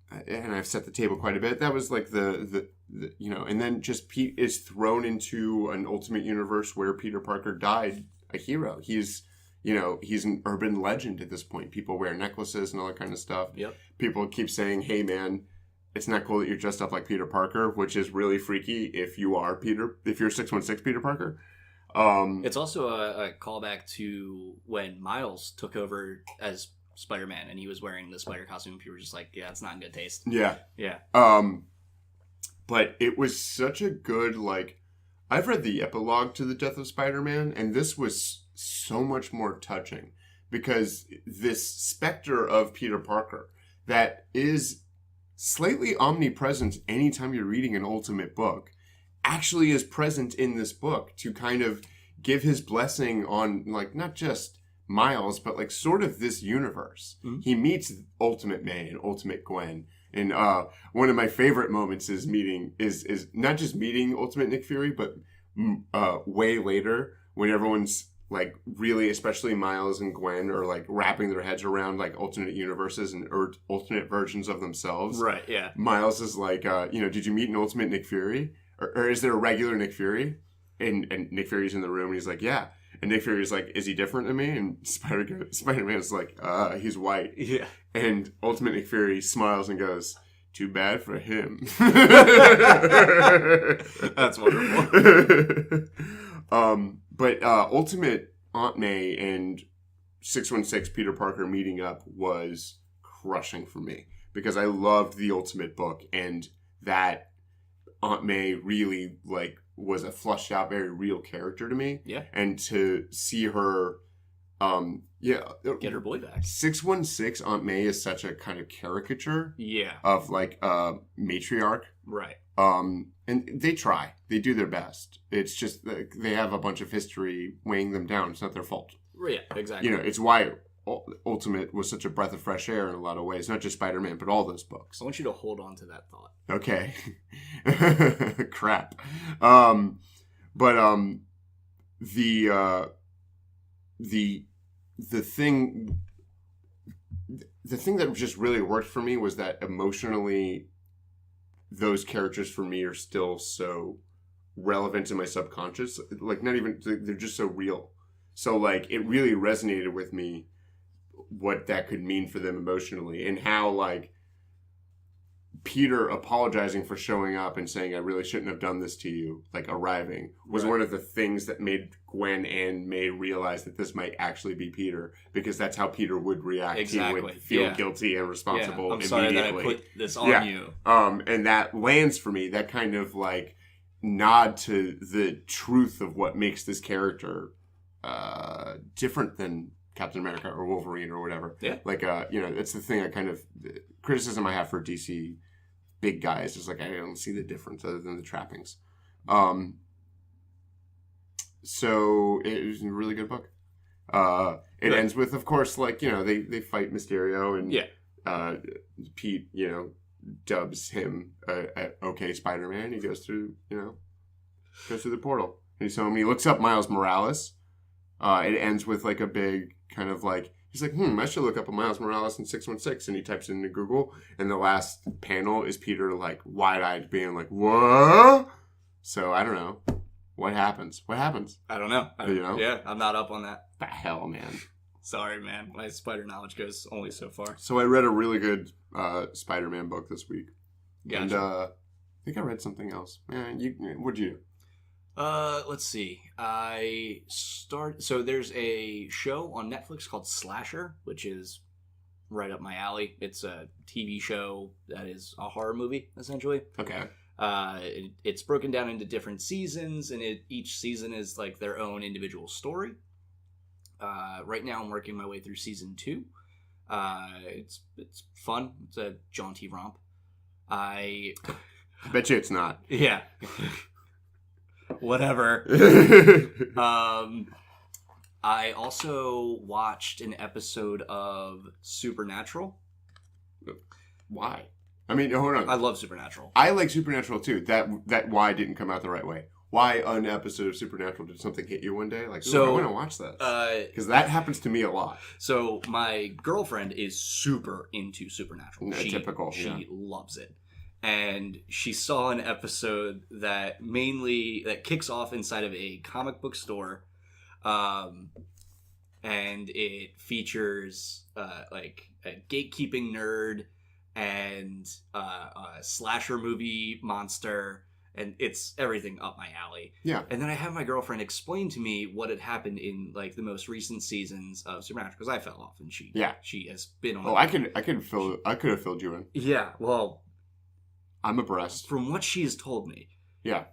And I've set the table quite a bit. That was like the and then just Pete is thrown into an Ultimate Universe where Peter Parker died a hero. He's an urban legend at this point. People wear necklaces and all that kind of stuff. Yep. People keep saying, "Hey man, it's not cool that you're dressed up like Peter Parker," which is really freaky if you're 616 Peter Parker. It's also a callback to when Miles took over as Spider-Man and he was wearing the spider costume. People were just like, yeah, it's not in good taste. Yeah. But it was such a good, I've read the epilogue to The Death of Spider-Man, and this was so much more touching because this specter of Peter Parker that is slightly omnipresent anytime you're reading an Ultimate book actually is present in this book to kind of give his blessing on, not just Miles, but sort of this universe. Mm-hmm. He meets Ultimate May and Ultimate Gwen, and one of my favorite moments is not just meeting Ultimate Nick Fury, but way later when everyone's really, especially Miles and Gwen, are wrapping their heads around alternate universes and alternate versions of themselves. Right. Yeah. Miles is did you meet an Ultimate Nick Fury, or is there a regular Nick Fury? And Nick Fury's in the room, and he's like, yeah. And Nick Fury's like, is he different than me? And Spider-Man's like, he's white. Yeah. And Ultimate Nick Fury smiles and goes, too bad for him. That's wonderful. But Ultimate Aunt May and 616 Peter Parker meeting up was crushing for me because I loved the Ultimate book, and that Aunt May really was a flushed out, very real character to me. Yeah. And to see her, get her boy back. 616 Aunt May is such a kind of caricature. Yeah. Of matriarch. Right. And they try. They do their best. It's just they have a bunch of history weighing them down. It's not their fault. Yeah, exactly. It's why Ultimate was such a breath of fresh air in a lot of ways. Not just Spider-Man, but all those books. I want you to hold on to that thought. Okay. Crap. The thing that just really worked for me was that emotionally those characters for me are still so relevant in my subconscious. They're just so real. So it really resonated with me what that could mean for them emotionally, and how Peter apologizing for showing up and saying, I really shouldn't have done this to you, arriving, was one of the things that made Gwen and May realize that this might actually be Peter, because that's how Peter would react. Exactly. He would feel guilty and responsible immediately. I'm sorry that I put this on you. And that lands for me, that kind of nod to the truth of what makes this character different than Captain America or Wolverine or whatever. Yeah. It's the thing the criticism I have for DC big guys is I don't see the difference other than the trappings. So it was a really good book. It ends with, of course, they fight Mysterio and Pete, dubs him okay Spider-Man. He goes through the portal. And so he looks up Miles Morales. It ends with like a big kind of like, he's like, I should look up a Miles Morales in 616. And he types it into Google. And the last panel is Peter like wide-eyed being like, what? So I don't know. What happens? I don't know. You know? Yeah, I'm not up on that. The hell, man. Sorry, man. My spider knowledge goes only so far. So I read a really good Spider-Man book this week. Gotcha. And I think I read something else. What'd you do? Let's see. So there's a show on Netflix called Slasher, which is right up my alley. It's a TV show that is a horror movie, essentially. Okay. It's broken down into different seasons, and each season is like their own individual story. Right now I'm working my way through season 2. It's fun. It's a jaunty romp. I bet you it's not. Yeah. Whatever. I also watched an episode of Supernatural. Why? I mean, hold on. I love Supernatural. I like Supernatural too. That why didn't come out the right way. Why an episode of Supernatural did something hit you one day? Like, I want to watch this. Because that happens to me a lot. So my girlfriend is super into Supernatural. Typical. She loves it. And she saw an episode that kicks off inside of a comic book store. And it features like a gatekeeping nerd and a slasher movie monster. And it's everything up my alley. Yeah. And then I had my girlfriend explain to me what had happened in like the most recent seasons of Supernatural, because I fell off and she has been on. Oh, I could have filled you in. Yeah. Well, I'm abreast. From what she has told me. Yeah.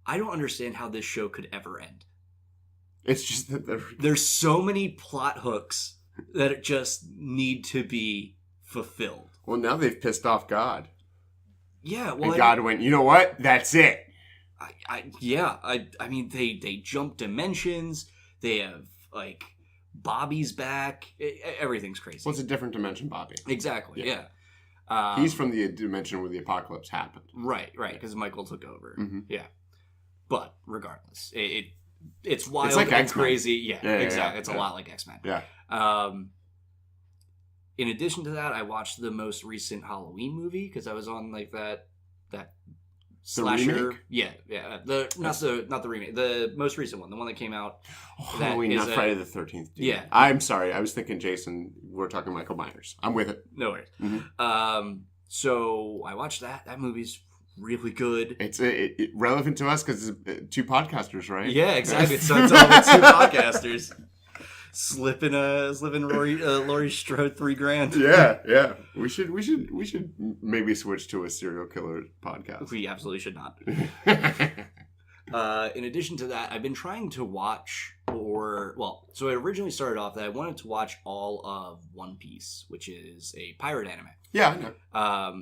I don't understand how this show could ever end. It's just that there's so many plot hooks that just need to be fulfilled. Well, now they've pissed off God. Yeah, well, and God went, you know what? That's it. I mean, they jump dimensions. They have like Bobby's back. Everything's crazy. What's a different dimension, Bobby? Exactly. Yeah. He's from the dimension where the apocalypse happened. Right. Because Michael took over. Mm-hmm. Yeah. But regardless, it's wild like and X-Men. crazy. Yeah, exactly. Yeah, it's a lot like X-Men. Yeah. In addition to that, I watched the most recent Halloween movie because I was on like that slasher. Remake? Yeah. Not the remake, the most recent one, the one that came out. Halloween, not Friday the 13th. Dude. Yeah. I'm sorry, I was thinking Jason. We're talking Michael Myers. I'm with it. No worries. Mm-hmm. So I watched that. That movie's really good. It's relevant to us because it's two podcasters, right? Yeah, exactly. So it's all the two podcasters. Slipping Laurie Strode $3,000. Yeah. We should maybe switch to a serial killer podcast. We absolutely should not. In addition to that, I've been trying to watch, so it originally started off that I wanted to watch all of One Piece, which is a pirate anime. Yeah, I know.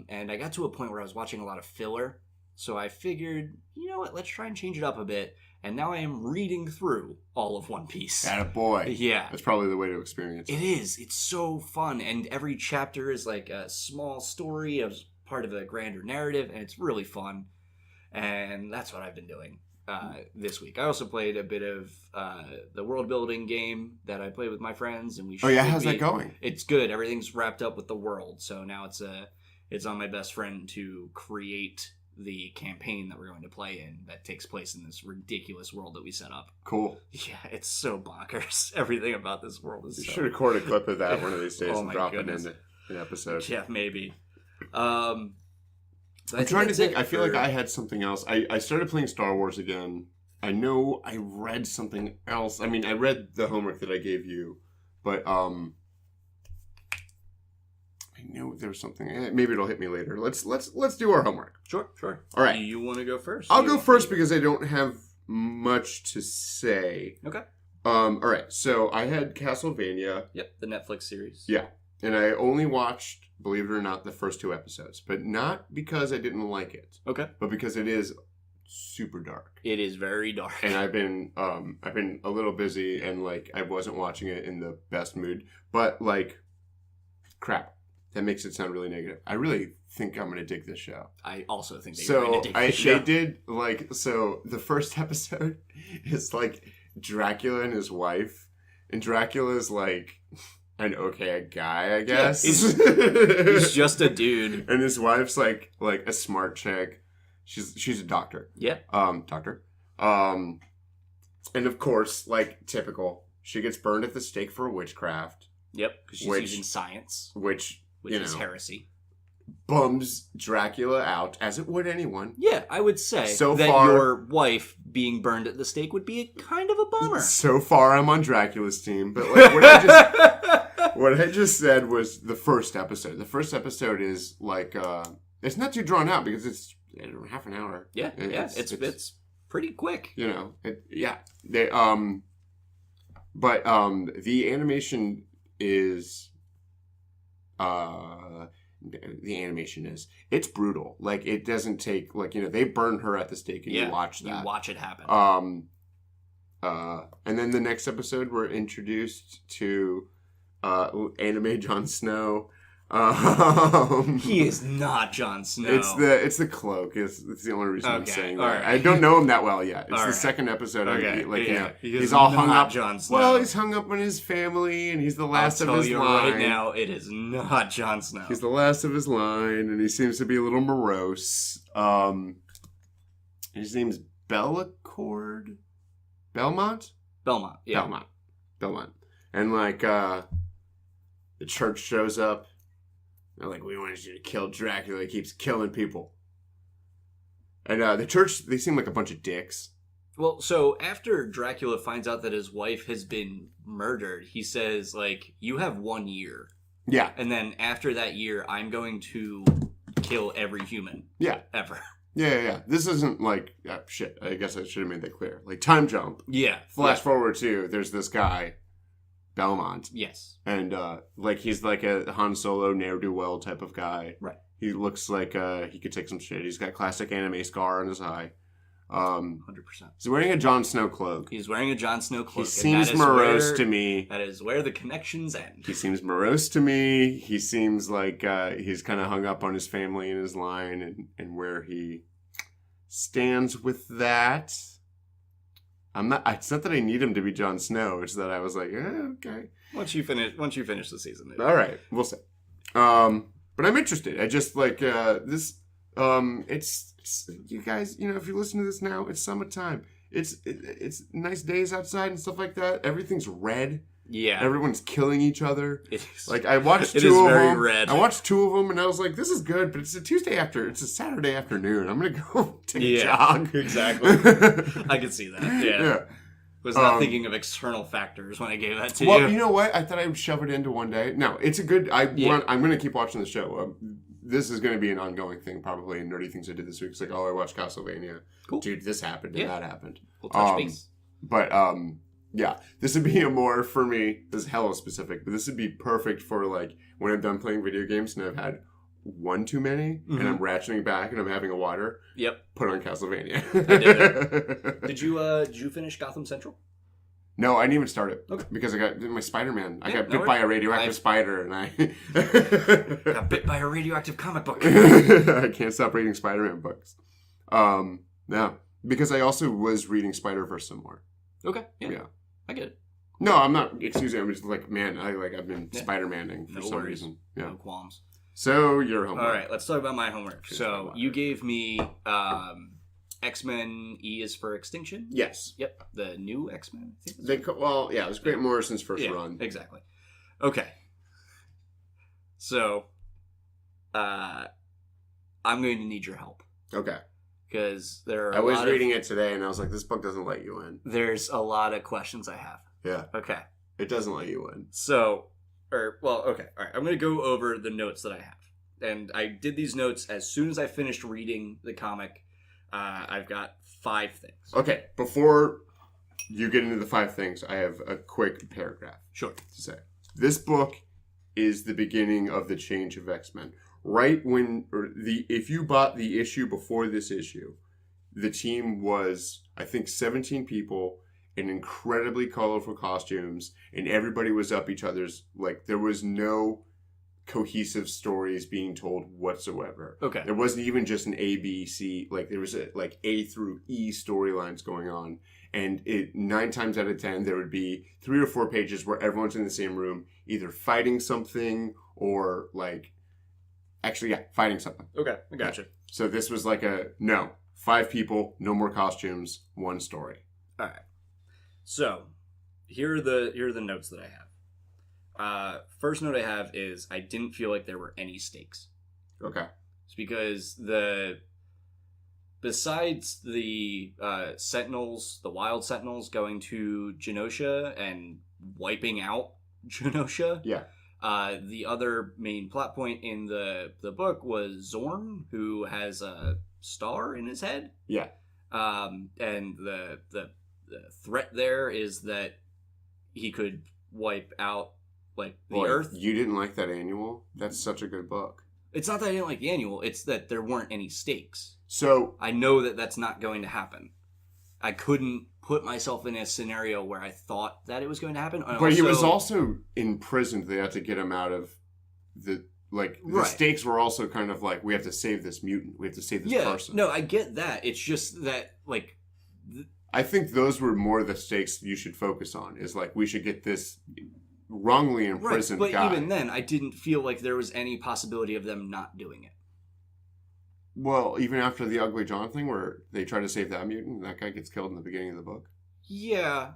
And I got to a point where I was watching a lot of filler, so I figured, you know what, let's try and change it up a bit. And now I am reading through all of One Piece. Attaboy. Yeah. That's probably the way to experience it. It is. It's so fun. And every chapter is like a small story as part of a grander narrative. And it's really fun. And that's what I've been doing this week. I also played a bit of the world building game that I played with my friends. And how's that going? It's good. Everything's wrapped up with the world. So now it's on my best friend to create the campaign that we're going to play in that takes place in this ridiculous world that we set up. Cool. Yeah, it's so bonkers. Everything about this world is You should record a clip of that one of these days and drop goodness. it in an episode. Yeah, maybe. I'm trying to think. I feel like I had something else. I started playing Star Wars again. I know I read something else. I mean, I read the homework that I gave you, but I knew there was something. Maybe it'll hit me later. Let's do our homework. Sure. All right. Do you want to go first? I'll go first because I don't have much to say. Okay. All right. So I had Castlevania. Yep, the Netflix series. Yeah. And I only watched, believe it or not, the first 2 episodes. But not because I didn't like it. Okay. But because it is super dark. It is very dark. And I've been a little busy and like I wasn't watching it in the best mood. But like crap. that makes it sound really negative. I really think I'm going to dig this show. I also think that you're going to dig this show. They did, like, so the first episode is, like, Dracula and his wife. And Dracula's, like, an okay guy, I guess. Yeah, he's just a dude. And his wife's, like a smart chick. She's a doctor. Yeah. Doctor. And, of course, like, typical, she gets burned at the stake for witchcraft. Yep, because she's using science. Which is heresy. Bums Dracula out, as it would anyone. Yeah, I would say so that far, your wife being burned at the stake would be a kind of a bummer. So far, I'm on Dracula's team, but like what I just said was the first episode. The first episode is like it's not too drawn out because it's half an hour. Yeah, it's pretty quick. You know, they but the animation is it's brutal. Like, it doesn't take, like, you know, they burn her at the stake and you watch that. You watch it happen. And then the next episode we're introduced to anime Jon Snow. He is not Jon Snow. It's the cloak. It's the only reason I'm saying that. Right. I don't know him that well yet. It's the second episode. Okay. You know, he's all hung up. Jon Snow. Well, he's hung up on his family, and he's the last of his line. I'll tell you right now, it is not Jon Snow. He's the last of his line, and he seems to be a little morose. His name's Bellamont. Yeah. Belmont. And like the church shows up. They're like, we wanted you to kill Dracula. He keeps killing people. And the church, they seem like a bunch of dicks. Well, so after Dracula finds out that his wife has been murdered, he says, like, you have 1 year. Yeah. And then after that year, I'm going to kill every human. Yeah. Ever. Yeah. This isn't like, shit, I guess I should have made that clear. Like, time jump. Yeah. Flash forward to, there's this guy, Belmont. Yes. And, like, he's like a Han Solo ne'er-do-well type of guy. Right. He looks like he could take some shit. He's got classic anime scar on his eye. 100%. He's wearing a Jon Snow cloak. He seems morose to me. That is where the connections end. He seems morose to me. He seems like he's kind of hung up on his family and his line and where he stands with that. It's not that I need him to be Jon Snow. It's that I was like, okay. Once you finish the season, maybe. All right, we'll see. But I'm interested. I just like this. It's you guys. You know, if you listen to this now, it's summertime. It's nice days outside and stuff like that. Everything's red. Yeah. Everyone's killing each other. It is. Like, I watched it two is of very them. red. I watched 2 of them and I was like, this is good, but it's it's a Saturday afternoon. I'm gonna go take a jog. Exactly. I could see that. Yeah. Was not thinking of external factors when I gave that to you. Well, you know what? I thought I would shove it into one day. No, it's a good. I'm going to keep watching the show. This is going to be an ongoing thing, probably. And nerdy things I did this week. It's like, I watched Castlevania. Cool, dude. This happened and that happened. We'll touch base. But yeah, this would be a more for me. This is hella specific, but this would be perfect for like when I'm done playing video games and I've had one too many, and I'm ratcheting back and I'm having a water. Yep. Put on Castlevania. I did it. Did you finish Gotham Central? No, I didn't even start it. Okay. Because I got my Spider-Man. I got bit by a radioactive spider, and I got bit by a radioactive comic book. I can't stop reading Spider-Man books. No, because I also was reading Spider-Verse some more. Okay. Yeah. I get it. No, I'm not. Excuse me. I'm just like, man, I've been Spider-Maning for some reason. Yeah. No qualms. So your homework. All right, let's talk about my homework. So you gave me X-Men E is for Extinction? Yes. Yep. The new X-Men? It was Grant Morrison's first run. Exactly. Okay. So, I'm going to need your help. Okay. Because there are I was reading it today and I was like, this book doesn't let you in. There's a lot of questions I have. Yeah. Okay. It doesn't let you in. So, okay. All right. I'm going to go over the notes that I have. And I did these notes as soon as I finished reading the comic. I've got 5 things. Okay, before you get into the 5 things, I have a quick paragraph. Sure. To say. This book is the beginning of the change of X-Men. Right when, if you bought the issue before this issue, the team was, I think, 17 people in incredibly colorful costumes, and everybody was up each other's, like, there was no cohesive stories being told whatsoever. Okay. It wasn't even just an A, B, C. Like, there was like A through E storylines going on. And 9 times out of 10, there would be 3 or 4 pages where everyone's in the same room, either fighting something or like, actually, yeah, fighting something. Okay, I gotcha. So this was like 5 people, no more costumes, 1 story. All right. So here are the notes that I have. First note I have is I didn't feel like there were any stakes. Okay. It's because besides the Sentinels, the Wild Sentinels going to Genosha and wiping out Genosha. Yeah. The other main plot point in the book was Zorn, who has a star in his head. Yeah. And the threat there is that he could wipe out like the Earth. You didn't like that annual? That's such a good book. It's not that I didn't like the annual. It's that there weren't any stakes. So I know that that's not going to happen. I couldn't put myself in a scenario where I thought that it was going to happen. But he was also imprisoned. They had to get him out of the... Like, the stakes were also kind of like, we have to save this mutant. We have to save this person. No, I get that. It's just that, like... I think those were more the stakes you should focus on. Is like, we should get this wrongly imprisoned guy. But even then, I didn't feel like there was any possibility of them not doing it. Well, even after the Ugly John thing, where they try to save that mutant, that guy gets killed in the beginning of the book. Yeah,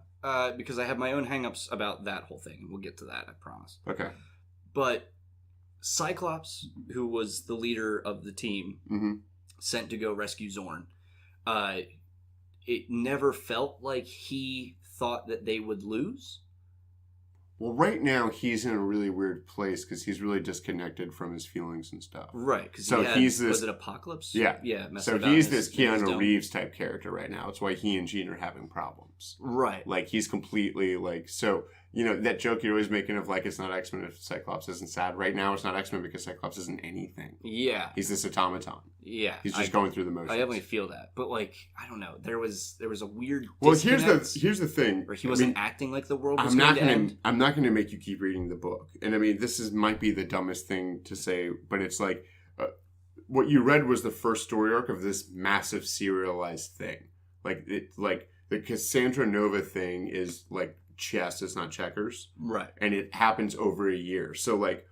because I have my own hangups about that whole thing. We'll get to that, I promise. Okay. But Cyclops, who was the leader of the team, sent to go rescue Zorn, it never felt like he thought that they would lose. Well, right now he's in a really weird place because he's really disconnected from his feelings and stuff. Right. Because he's this. Was it Apocalypse? Yeah. Yeah. So he's this Keanu Reeves type character right now. It's why he and Jean are having problems. Right. Like, he's completely like, so, you know, that joke you're always making of like, it's not X-Men if Cyclops isn't sad. Right now it's not X-Men because Cyclops isn't anything. Yeah. He's this automaton. Yeah. He's just going through the motions. I definitely feel that. But like, I don't know. There was a weird here's the thing. Where he wasn't acting like the world was I'm going to end. I'm not going to make you keep reading the book. And I mean, might be the dumbest thing to say, but it's like, what you read was the first story arc of this massive serialized thing. Like, the Cassandra Nova thing is like chess, it's not checkers. Right. And it happens over a year. So like,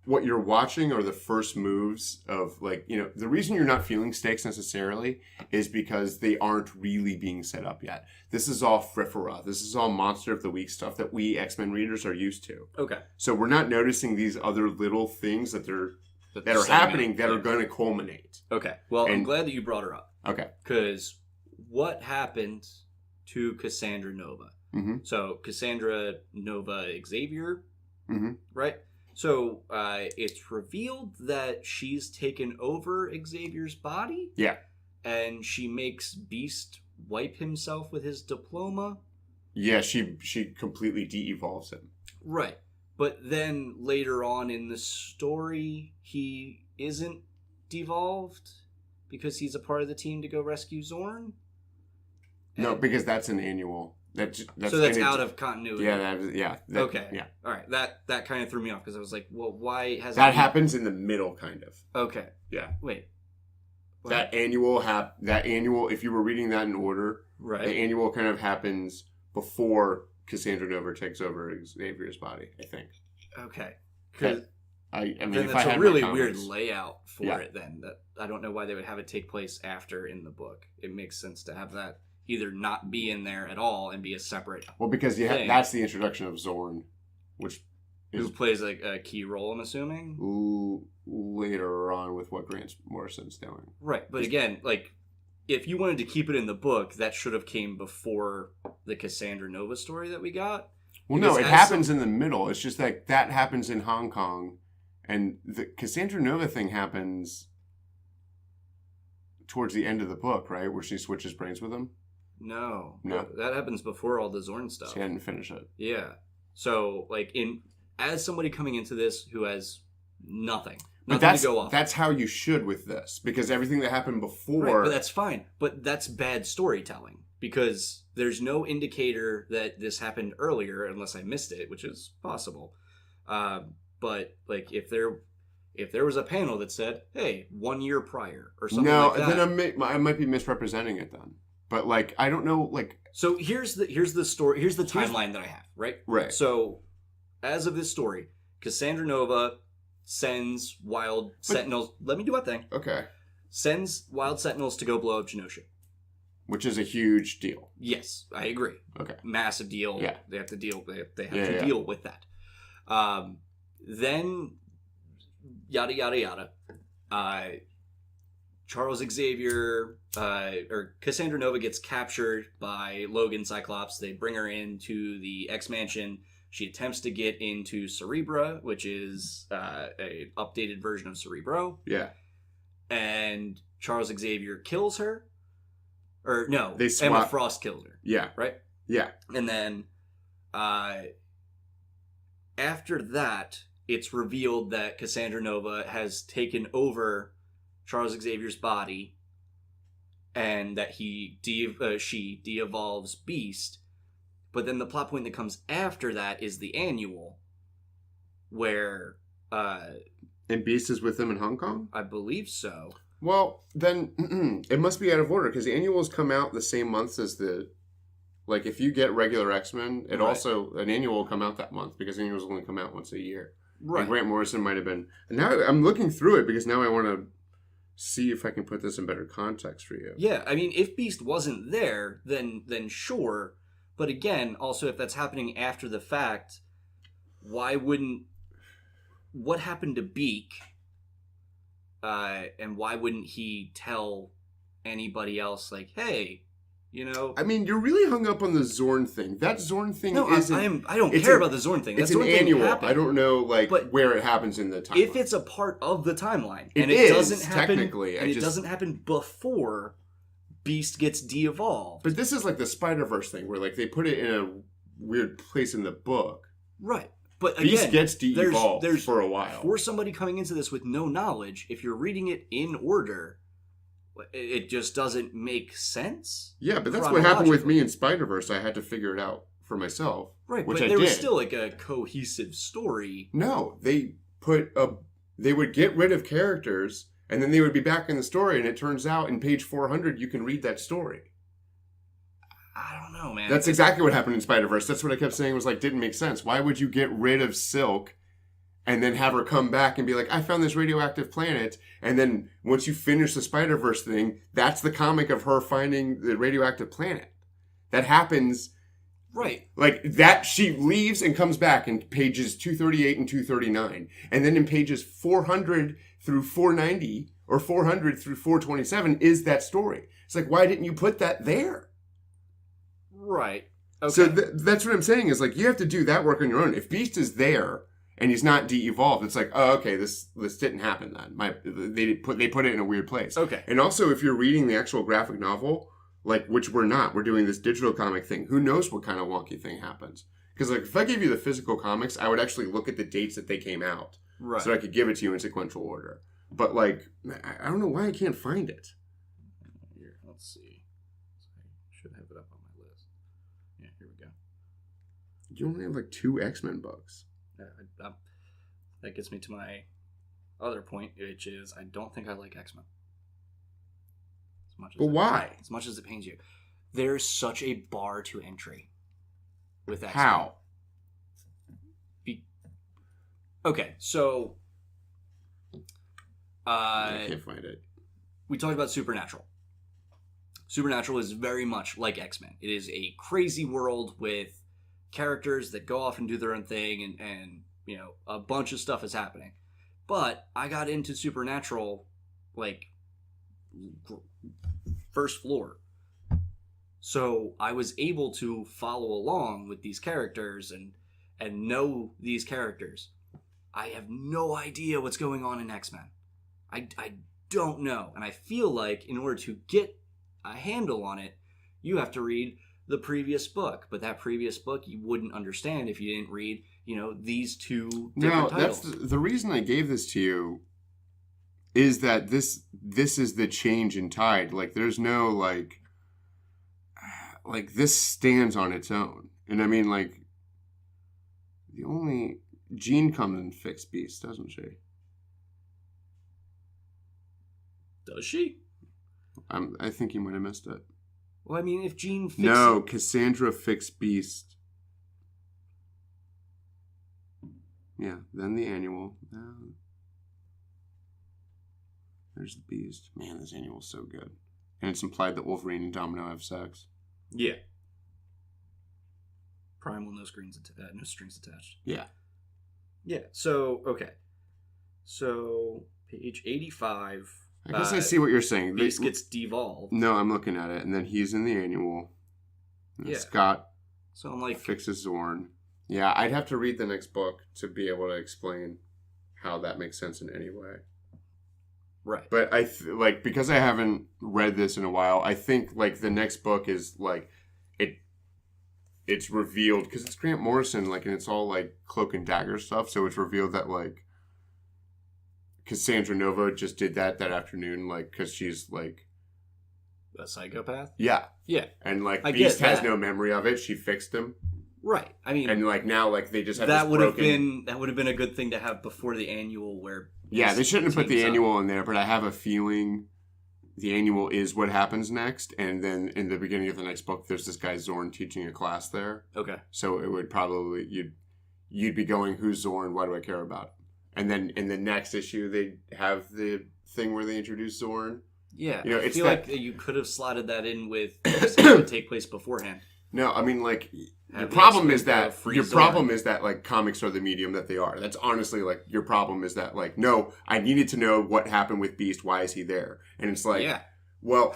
what you're watching are the first moves of, like, you know, the reason you're not feeling stakes necessarily is because they aren't really being set up yet. This is all friffera. This is all Monster of the Week stuff that we X-Men readers are used to. Okay. So we're not noticing these other little things that are happening that are going to culminate. Okay. Well, I'm glad that you brought her up. Okay. Because what happened to Cassandra Nova? Mm-hmm. So Cassandra Nova Xavier, right? So it's revealed that she's taken over Xavier's body. Yeah. And she makes Beast wipe himself with his diploma. Yeah, she completely de-evolves him. Right. But then later on in the story, he isn't devolved because he's a part of the team to go rescue Zorn? No, because that's an annual. That's out of continuity. Yeah, okay. Yeah. All right. That kind of threw me off because I was like, well, why has that happens in the middle, kind of. Okay. Yeah. Wait. What? That annual. If you were reading that in order, right? The annual kind of happens before Cassandra Nova takes over Xavier's body, I think. Okay. I mean, then that's a really weird layout for it. Then that I don't know why they would have it take place after in the book. It makes sense to have that either not be in there at all and be a separate. Well, because that's the introduction of Zorn, who plays a key role, I'm assuming. Later on with what Grant Morrison's doing. Right, but again, like, if you wanted to keep it in the book, that should have came before the Cassandra Nova story that we got. Well, no, it happens in the middle. It's just that happens in Hong Kong, and the Cassandra Nova thing happens towards the end of the book, right? Where she switches brains with him? No. That happens before all the Zorn stuff. She hadn't finished it. Yeah. So, like, as somebody coming into this who has nothing to go off. That's how you should with this, because everything that happened before. Right, but that's fine. But that's bad storytelling because there's no indicator that this happened earlier, unless I missed it, which is possible. But like if there was a panel that said, "Hey, 1 year prior" or something No, like that, then I might be misrepresenting it then. But like I don't know, like so here's the story. Here's the timeline that I have. Right. Right. So as of this story, Cassandra Nova sends wild sentinels. Let me do my thing. Okay. Sends wild sentinels to go blow up Genosha. Which is a huge deal. Yes, I agree. Okay. Massive deal. Yeah. They have to deal. They have to deal with that. Then, yada yada yada. Charles Xavier or Cassandra Nova gets captured by Logan Cyclops. They bring her into the X Mansion. She attempts to get into Cerebra, which is a updated version of Cerebro. Yeah. And Charles Xavier kills her. Or no, They Emma Frost kills her. Yeah. Right? Yeah. And then after that, it's revealed that Cassandra Nova has taken over Charles Xavier's body and that she de-evolves Beast. But then the plot point that comes after that is the annual where... and Beast is with them in Hong Kong? I believe so. Well, then it must be out of order because the annuals come out the same months as the... Like, if you get regular X-Men, it also... An annual will come out that month because annuals only come out once a year. Right. And Grant Morrison might have been... And now I'm looking through it because now I want to see if I can put this in better context for you. Yeah, I mean, if Beast wasn't there, then sure. But again, also, if that's happening after the fact, why wouldn't... What happened to Beak? And why wouldn't he tell anybody else, like, hey, you know... I mean, you're really hung up on the Zorn thing. That Zorn thing isn't... I don't care about the Zorn thing. It's that an Zorn annual. Thing happened. I don't know, like, but where it happens in the timeline. If it's a part of the timeline, and it doesn't happen... technically. And it doesn't happen before Beast gets de-evolved. But this is like the Spider-Verse thing, where, like, they put it in a weird place in the book. Right. But Beast again, gets de-evolved for a while. For somebody coming into this with no knowledge, if you're reading it in order, it just doesn't make sense. Yeah, but that's what happened with me in Spider-Verse. I had to figure it out for myself. Right, which but I there did. was still like a cohesive story. No, they would get rid of characters, and then they would be back in the story, and it turns out in page 400 you can read that story. I don't know, man. That's exactly what happened in Spider-Verse. That's what I kept saying was like, didn't make sense. Why would you get rid of Silk and then have her come back and be like, I found this radioactive planet. And then once you finish the Spider-Verse thing, that's the comic of her finding the radioactive planet. That happens. Right. Like that, she leaves and comes back in pages 238 and 239. And then in pages 400 through 490 or 400 through 427 is that story. It's like, why didn't you put that there? Right. Okay. So that's what I'm saying is like you have to do that work on your own. If Beast is there and he's not de-evolved, it's like, oh, okay, this didn't happen then. They put it in a weird place. Okay. And also, if you're reading the actual graphic novel, like which we're not, we're doing this digital comic thing. Who knows what kind of wonky thing happens? Because like if I gave you the physical comics, I would actually look at the dates that they came out, right, so I could give it to you in sequential order. But like, I don't know why I can't find it. Here, let's see. I should have it up on my list. Yeah, here we go. You only have like 2 X-Men books. That gets me to my other point, which is I don't think I like X-Men. But why? As much as it pains you. There's such a bar to entry with X-Men. How? Okay, so... I can't find it. We talked about Supernatural. Supernatural is very much like X-Men. It is a crazy world with characters that go off and do their own thing, and you know, a bunch of stuff is happening. But I got into Supernatural, like, first floor. So I was able to follow along with these characters and know these characters. I have no idea what's going on in X-Men. I don't know. And I feel like in order to get a handle on it, you have to read the previous book. But that previous book you wouldn't understand if you didn't read, you know, these two different titles. That's the reason I gave this to you is that this is the change in tide. Like there's no like this stands on its own. And I mean like the only Jean comes and fix Beast, doesn't she? Does she? I think you might have missed it. Well, I mean, if Jean fixes... No, Cassandra fixed Beast. Yeah, then the annual. There's the Beast. Man, this annual's so good. And it's implied that Wolverine and Domino have sex. Yeah. Primal, no strings attached. Yeah. Yeah, so, okay. So, page 85. I guess I see what you're saying. Beast gets devolved. No, I'm looking at it. And then he's in the annual. And Yeah. Scott So I'm like... fixes Zorn. Yeah, I'd have to read the next book to be able to explain how that makes sense in any way. Right. But because I haven't read this in a while, I think like the next book is like it's revealed because it's Grant Morrison, like, and it's all like Cloak and Dagger stuff. So it's revealed that like Cassandra Nova just did that afternoon, like because she's like a psychopath. Yeah, yeah, and like Beast has no memory of it. She fixed him. Right. I mean, and like now, like they just have that would have been a good thing to have before the annual. Where they shouldn't have put the annual in there, but I have a feeling the annual is what happens next, and then in the beginning of the next book, there's this guy Zorn teaching a class there. Okay. So it would probably you'd be going, who's Zorn? Why do I care about him? And then in the next issue, they have the thing where they introduce Zorn. Yeah, I feel like you could have slotted that in with something that would take place beforehand. No, I mean, like, your problem is that, like, comics are the medium that they are. That's honestly, like, your problem is that, like, no, I needed to know what happened with Beast. Why is he there? And it's like, well,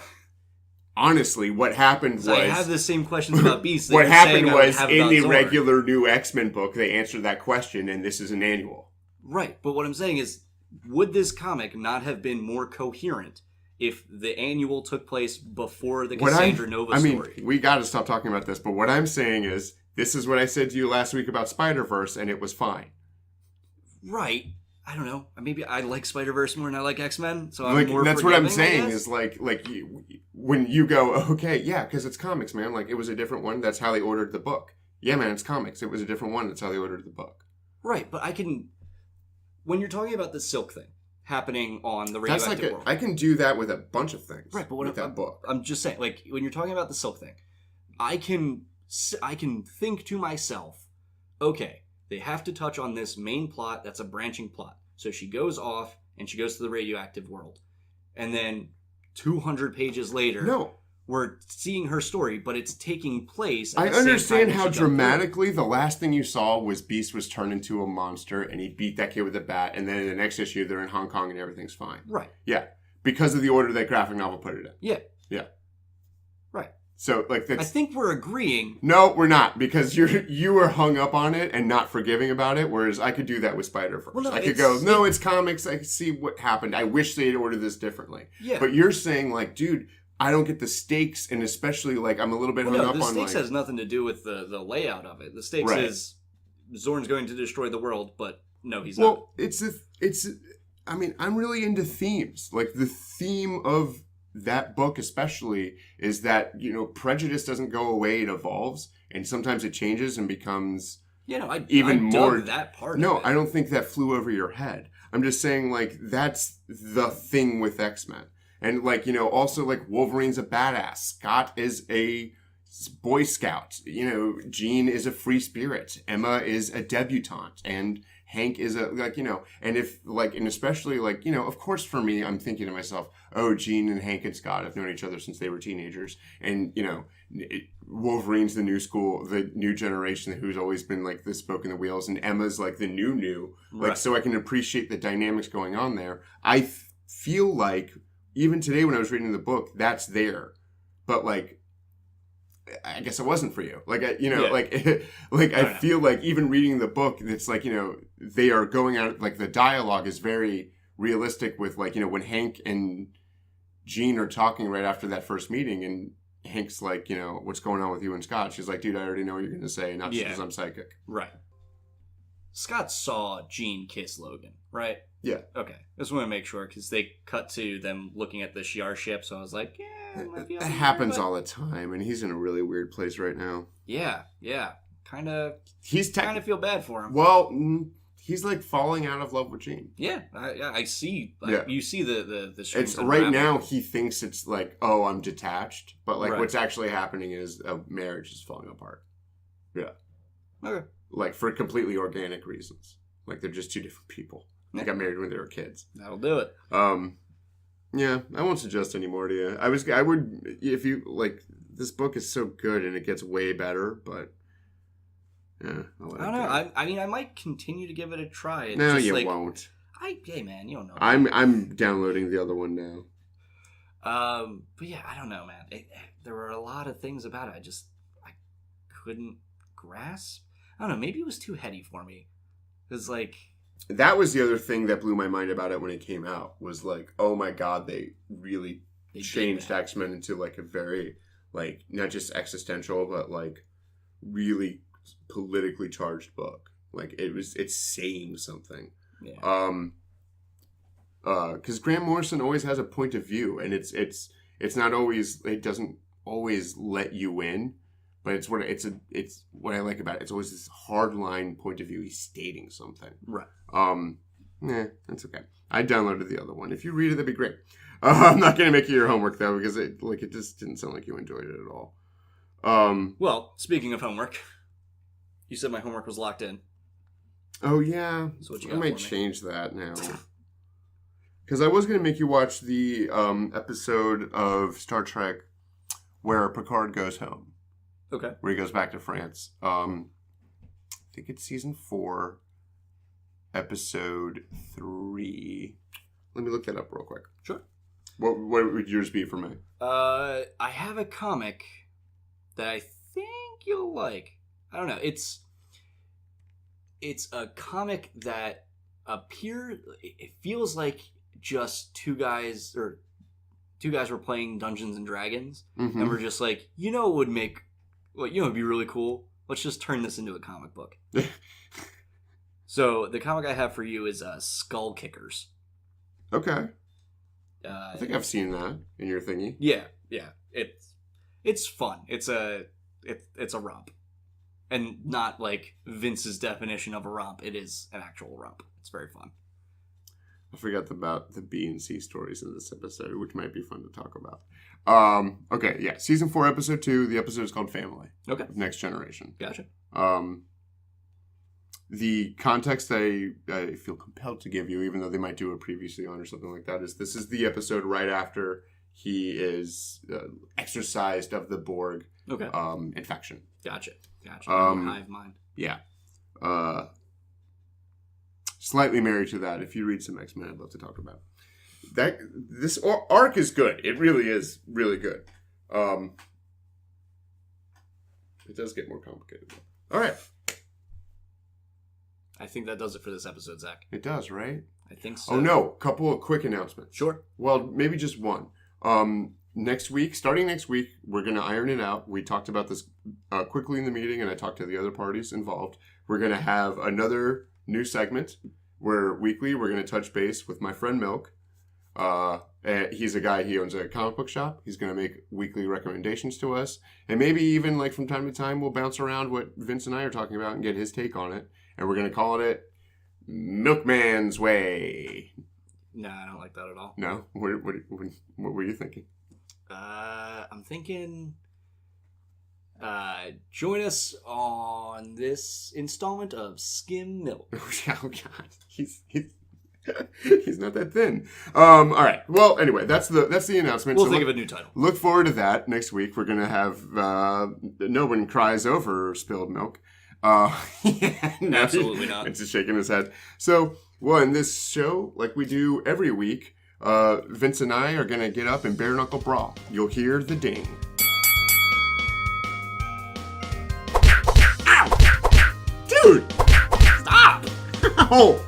honestly, what happened was... I have the same questions about Beast. What happened was, in the regular new X-Men book, they answered that question, and this is an annual. Right, but what I'm saying is, would this comic not have been more coherent if the annual took place before the Cassandra Nova story? We got to stop talking about this, but what I'm saying is, this is what I said to you last week about Spider-Verse, and it was fine. Right. I don't know. Maybe I like Spider-Verse more than I like X-Men, so I'm like, more that's what I'm saying, is like when you go, okay, yeah, because it's comics, man. Like, it was a different one. That's how they ordered the book. Yeah, man, it's comics. It was a different one. That's how they ordered the book. Right, but I can... When you're talking about the Silk thing happening on the radioactive world... I can do that with a bunch of things. Right, but what that book. I'm just saying, like, when you're talking about the Silk thing, I can think to myself, okay, they have to touch on this main plot that's a branching plot. So she goes off and she goes to the radioactive world. And then 200 pages later, we're seeing her story, but it's taking place at I understand how dramatically the last thing you saw was Beast was turned into a monster and he beat that kid with a bat, and then in the next issue they're in Hong Kong and everything's fine. Right. Yeah. Because of the order that graphic novel put it in. Yeah. Yeah. Right. So like that's... I think we're agreeing. No, we're not, because you were hung up on it and not forgiving about it, whereas I could do that with Spider-Verse. Well, no, I could go, no, it's comics, I could see what happened. I wish they had ordered this differently. Yeah. But you're saying, like, dude, I don't get the stakes, and especially, like, I'm a little bit hung up on, like... the stakes has nothing to do with the layout of it. The stakes is Zorn's going to destroy the world, but no, he's not. Well, I mean, I'm really into themes. Like, the theme of that book especially is that, you know, prejudice doesn't go away, it evolves, and sometimes it changes and becomes... I more dug that part No, of it. I don't think that flew over your head. I'm just saying, like, that's the thing with X-Men. And, like, you know, also, like, Wolverine's a badass. Scott is a Boy Scout. You know, Jean is a free spirit. Emma is a debutante. And Hank is a, like, you know, and if, like, and especially, like, you know, of course for me, I'm thinking to myself, oh, Jean and Hank and Scott have known each other since they were teenagers. And, you know, Wolverine's the new school, the new generation who's always been, like, the spoke in the wheels. And Emma's, like, the new. Like, so I can appreciate the dynamics going on there. I feel like... Even today when I was reading the book, that's there. But, like, I guess it wasn't for you. Like, I feel like even reading the book, it's like, you know, they are going out, like, the dialogue is very realistic with, like, you know, when Hank and Jean are talking right after that first meeting, and Hank's like, you know, what's going on with you and Scott? She's like, dude, I already know what you're going to say, not just because I'm psychic. Right. Scott saw Jean kiss Logan, right? Yeah. Okay. Just want to make sure, because they cut to them looking at the Shi'ar ship, so I was like, that happens all the time, and he's in a really weird place right now. Yeah. Kind of feel bad for him. Well, he's like falling out of love with Jean. Yeah, I see. Like, you see the strings. It's right now. He thinks it's like, oh, I'm detached, but like what's actually happening is a marriage is falling apart. Yeah. Okay. Like for completely organic reasons. Like they're just two different people. They got married when they were kids. That'll do it. Yeah, I won't suggest any more to you. I would, if you like, this book is so good and it gets way better, but yeah, I don't know. I mean, I might continue to give it a try. It's no, just you like, won't. Hey man, you don't know. I'm downloading the other one now. But yeah, I don't know, man. There were a lot of things about it I couldn't grasp. I don't know. Maybe it was too heady for me. It's like. That was the other thing that blew my mind about it when it came out, was like, oh my god, they really changed X-Men into like a very, like, not just existential, but like really politically charged book. Like it's saying something. Yeah. Because Grant Morrison always has a point of view, and it's not always, it doesn't always let you in. But it's what I like about it. It's always this hard line point of view. He's stating something. Right. That's okay. I downloaded the other one. If you read it, that'd be great. I'm not gonna make you your homework though, because it just didn't sound like you enjoyed it at all. Well, speaking of homework, you said my homework was locked in. Oh yeah. So what you got I might change that now. Because I was gonna make you watch the episode of Star Trek where Picard goes home. Okay. Where he goes back to France. I think it's season 4, episode 3. Let me look that up real quick. Sure. What would yours be for me? I have a comic that I think you'll like. I don't know. It's a comic that it feels like just two guys were playing Dungeons and Dragons, and we're just like, it would make. Well, it'd be really cool. Let's just turn this into a comic book. So the comic I have for you is Skull Kickers. Okay. I think I've seen that in your thingy. Yeah. It's fun. It's a romp, and not like Vince's definition of a romp. It is an actual romp. It's very fun. I forgot about the B and C stories in this episode, which might be fun to talk about. Okay, yeah. Season 4, episode 2. The episode is called Family. Okay. Next Generation. Gotcha. The context I feel compelled to give you, even though they might do it previously on or something like that, is this is the episode right after he is exorcised of the Borg infection. Gotcha. Hive mind. Yeah. Slightly married to that. If you read some X-Men, I'd love to talk about that. This arc is good. It really is really good. It does get more complicated though. All right. I think that does it for this episode, Zach. It does, right? I think so. Oh no, couple of quick announcements. Sure. Well, maybe just one. Starting next week, we're going to iron it out. We talked about this quickly in the meeting, and I talked to the other parties involved. We're going to have another new segment where weekly we're going to touch base with my friend Milk. He's a guy, he owns a comic book shop. He's going to make weekly recommendations to us. And maybe even like from time to time we'll bounce around what Vince and I are talking about and get his take on it. And we're going to call it Milkman's Way. No, I don't like that at all. No? What were you thinking? I'm thinking join us on this installment of Skim Milk. Oh God, he's not that thin. All right. Well, anyway, that's the announcement. We'll think of a new title. Look forward to that next week. We're gonna have no one cries over spilled milk. Yeah, no, absolutely not. It's just shaking his head. So, well, in this show, like we do every week, Vince and I are gonna get up and bare knuckle brawl. You'll hear the ding. Dude! Stop! Ow!